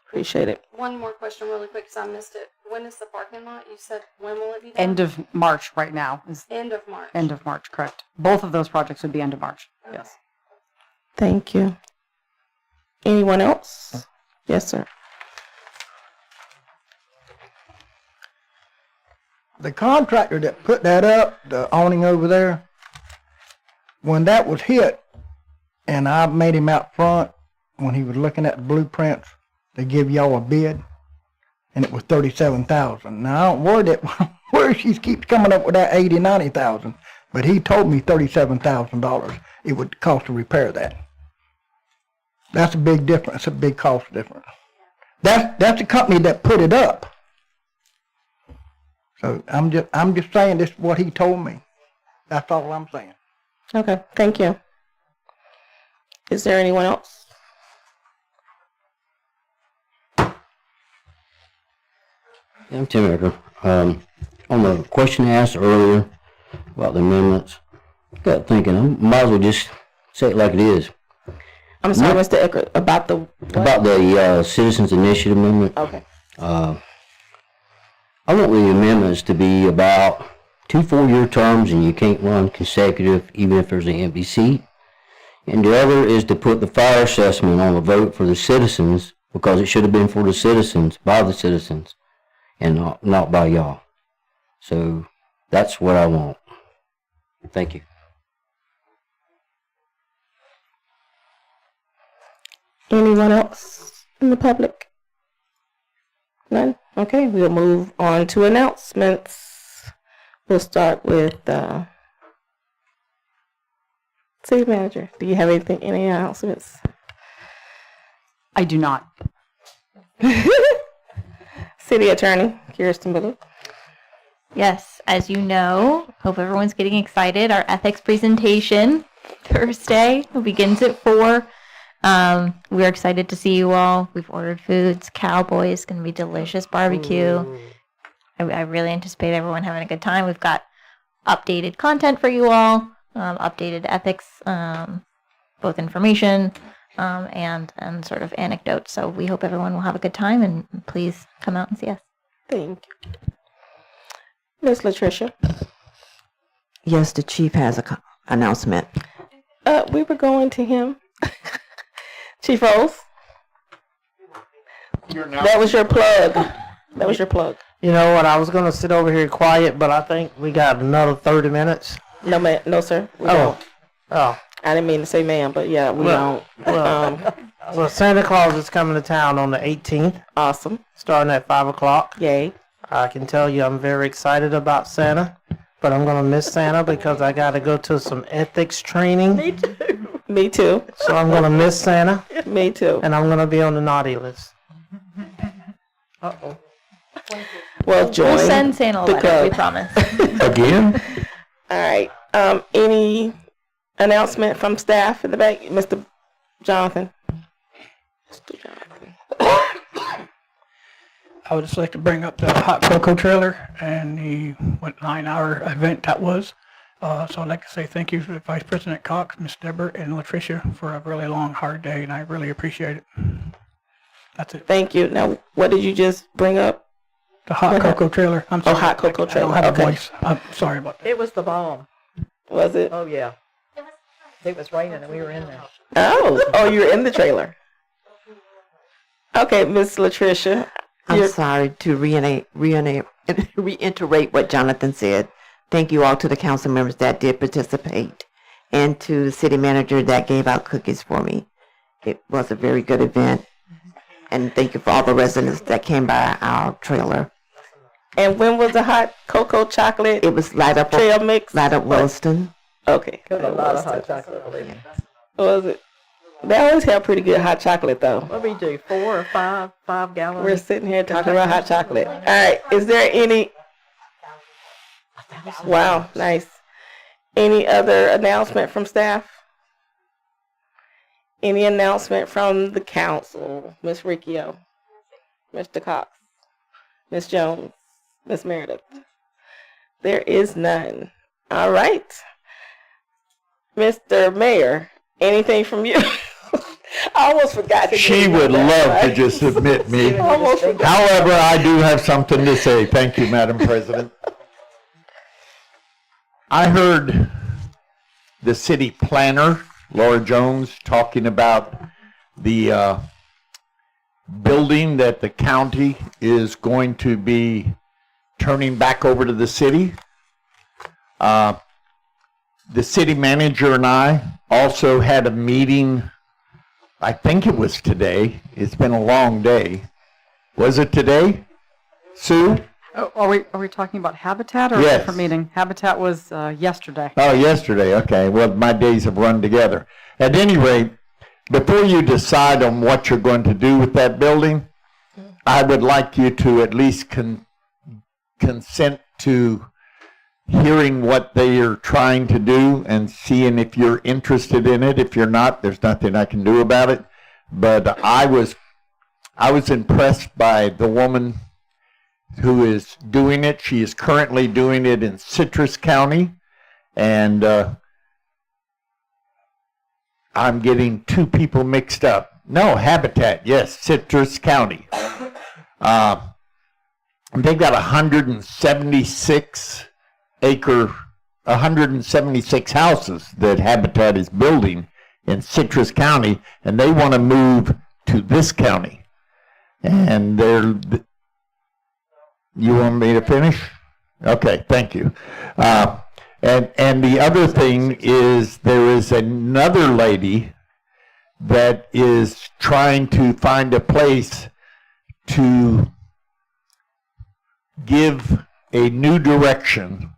Appreciate it. One more question really quick because I missed it. When is the parking lot? You said, when will it be done? End of March right now. End of March. End of March, correct. Both of those projects would be end of March. Yes. Thank you. Anyone else? Yes, sir. The contractor that put that up, the awning over there, when that was hit, and I made him out front when he was looking at the blueprints to give y'all a bid, and it was $37,000. Now I don't worry that where she keeps coming up with that $80,000-$90,000, but he told me $37,000 it would cost to repair that. That's a big difference, a big cost difference. That's the company that put it up. So I'm just saying this is what he told me. That's all I'm saying. Okay, thank you. Is there anyone else? I'm Tim Edgar. On the question asked earlier about the amendments, I got thinking, I might as well just say it like it is. I'm sorry, Mr. Eckert, about the what? About the Citizens Initiative Amendment. Okay. I want the amendments to be about 2 4-year terms, and you can't run consecutive even if there's an empty seat. And the other is to put the fire assessment on the vote for the citizens, because it should have been for the citizens, by the citizens, and not by y'all. So that's what I want. Thank you. Anyone else in the public? None? Okay, we'll move on to announcements. We'll start with city manager. Do you have any announcements? I do not. City attorney, Kiersten Ballou. Yes, as you know, hope everyone's getting excited. Our ethics presentation Thursday begins at 4. We're excited to see you all. We've ordered foods. Cowboy is going to be delicious barbecue. I really anticipate everyone having a good time. We've got updated content for you all, updated ethics, both information and sort of anecdotes. So we hope everyone will have a good time, and please come out and see us. Thank you. Miss Latricia. Yes, the chief has a announcement. We were going to him. Chief Rose. That was your plug. That was your plug. You know what? I was gonna sit over here quiet, but I think we got another 30 minutes. No, ma'am. No, sir. We don't. Oh. I didn't mean to say ma'am, but yeah, we don't. Well, Santa Claus is coming to town on the 18th. Awesome. Starting at 5 o'clock. Yay. I can tell you I'm very excited about Santa, but I'm going to miss Santa because I got to go to some ethics training. Me too. Me too. So I'm going to miss Santa. Me too. And I'm going to be on the naughty list. Uh-oh. Well, join We'll send Santa a the letter, club. we promise. Again? All right. Any announcement from staff in the back? Mr. Jonathan. I would just like to bring up the hot cocoa trailer and the 9-hour event that was. So I'd like to say thank you to Vice President Cox, Miss Debra, and Latricia for a really long, hard day, and I really appreciate it. That's it. Thank you. Now, what did you just bring up? The hot cocoa trailer. I'm sorry. Oh, hot cocoa trailer. I don't have Okay. a voice. I'm sorry about that. It was the bomb. Was it? Oh, yeah. It was raining and we were in there. Oh, you were in the trailer. Okay, Miss Latricia. I'm sorry to reiterate what Jonathan said. Thank you all to the council members that did participate and to the city manager that gave out cookies for me. It was a very good event. And thank you for all the residents that came by our trailer. And when was the hot cocoa chocolate? It was Light Up trail mix. Light Up Williston. Okay. Got a lot of hot chocolate, believe me. Was it? They always have pretty good hot chocolate, though. What do we do? 4 or 5 gallons? We're sitting here talking about hot chocolate. All right. Is there any? Wow, nice. Any other announcement from staff? Any announcement from the council? Miss Riccio, Mr. Cox, Miss Jones, Miss Meredith. There is none. All right. Mr. Mayor, anything from you? I almost forgot to She would love to just admit me. However, I do have something to say. Thank you, Madam President. I heard the city planner, Laura Jones, talking about the building that the county is going to be turning back over to the city. The city manager and I also had a meeting, I think it was today. It's been a long day. Was it today, Sue? Oh, are we talking about Habitat or a Yes. different meeting? Habitat was yesterday. Oh, yesterday. Okay. Well, my days have run together. At any rate, before you decide on what you're going to do with that building, I would like you to at least consent to hearing what they are trying to do and seeing if you're interested in it. If you're not, there's nothing I can do about it. But I was impressed by the woman who is doing it. She is currently doing it in Citrus County, and I'm getting two people mixed up. No, Habitat, yes, Citrus County. They've got 176 houses that Habitat is building in Citrus County, and they want to move to this county. And you want me to finish? Okay, thank you. And the other thing is there is another lady that is trying to find a place to give a new direction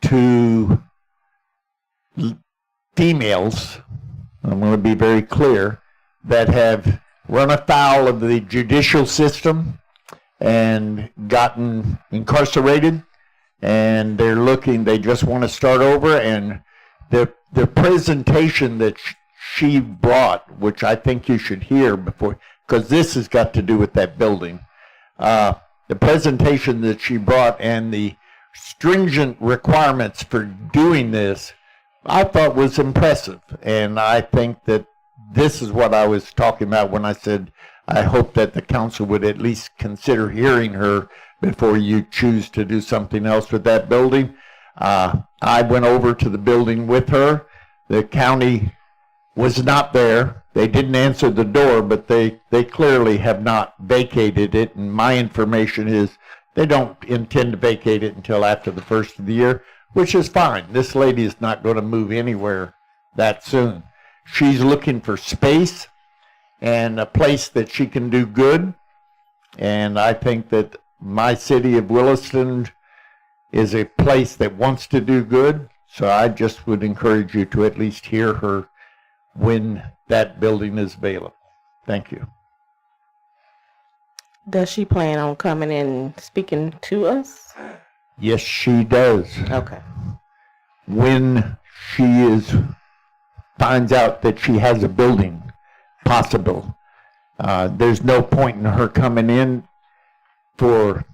to females, I'm going to be very clear, that have run afoul of the judicial system and gotten incarcerated, and they just want to start over. And the presentation that she brought, which I think you should hear before, because this has got to do with that building, the presentation that she brought and the stringent requirements for doing this, I thought was impressive. And I think that this is what I was talking about when I said I hope that the council would at least consider hearing her before you choose to do something else with that building. I went over to the building with her. The county was not there. They didn't answer the door, but they clearly have not vacated it. And my information is they don't intend to vacate it until after the first of the year, which is fine. This lady is not going to move anywhere that soon. She's looking for space and a place that she can do good. And I think that my city of Williston is a place that wants to do good. So I just would encourage you to at least hear her when that building is available. Thank you. Does she plan on coming and speaking to us? Yes, she does. Okay. When she finds out that she has a building possible, there's no point in her coming in for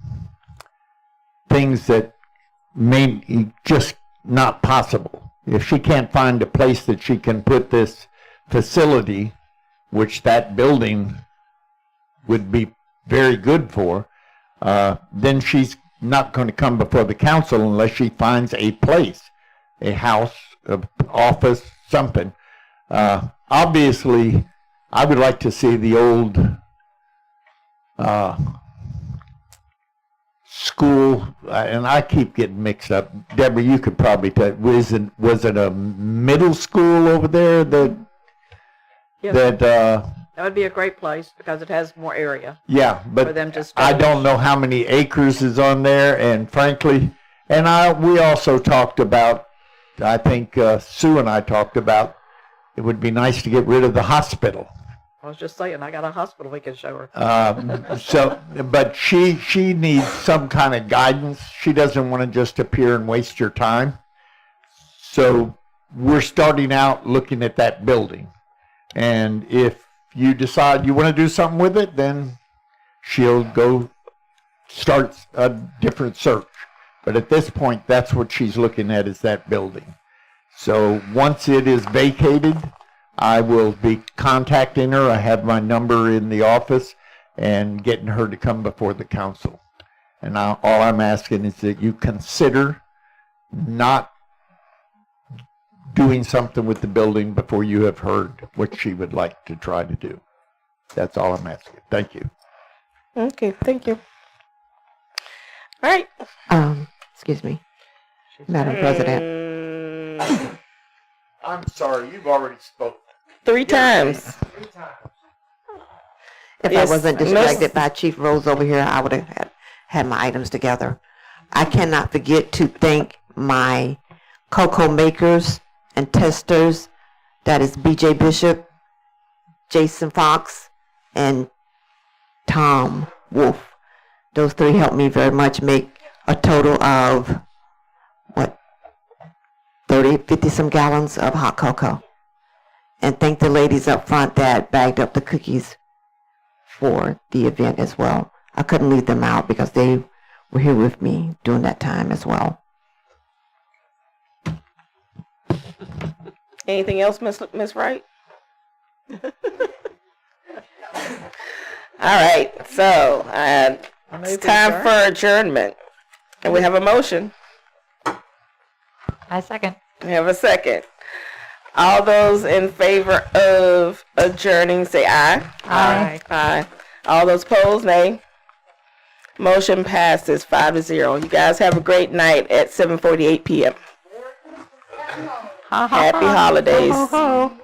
things that may just not possible. If she can't find a place that she can put this facility, which that building would be very good for, then she's not going to come before the council unless she finds a place, a house, an office, something. Obviously, I would like to see the old school, and I keep getting mixed up. Debra, you could probably tell. Was it a middle school over there that that would be a great place because it has more area. Yeah, but for them to I don't know how many acres is on there, and frankly, we also talked about, I think Sue and I talked about, it would be nice to get rid of the hospital. I was just saying, I got a hospital we can show her. But she needs some kind of guidance. She doesn't want to just appear and waste your time. So we're starting out looking at that building. And if you decide you want to do something with it, then she'll go start a different search. But at this point, that's what she's looking at, is that building. So once it is vacated, I will be contacting her. I have my number in the office and getting her to come before the council. And all I'm asking is that you consider not doing something with the building before you have heard what she would like to try to do. That's all I'm asking. Thank you. Okay, thank you. All right. Excuse me, Madam President. I'm sorry, you've already spoken. 3 times. If Yes, I wasn't distracted by Chief Rose over here, I would have had my items together. I cannot forget to thank my cocoa makers and testers. That is BJ Bishop, Jason Fox, and Tom Wolf. Those 3 helped me very much make a total of, 50 some gallons of hot cocoa. And thank the ladies up front that bagged up the cookies for the event as well. I couldn't leave them out because they were here with me during that time as well. Anything else, Miss Wright? All right, so it's time for adjournment. And we have a motion. I second. We have a second. All those in favor of adjourning, say aye. Aye. Aye. All those opposed, nay. Motion passes 5-0. You guys have a great night at 7:48 p.m. Happy holidays. Ho, ho, ho.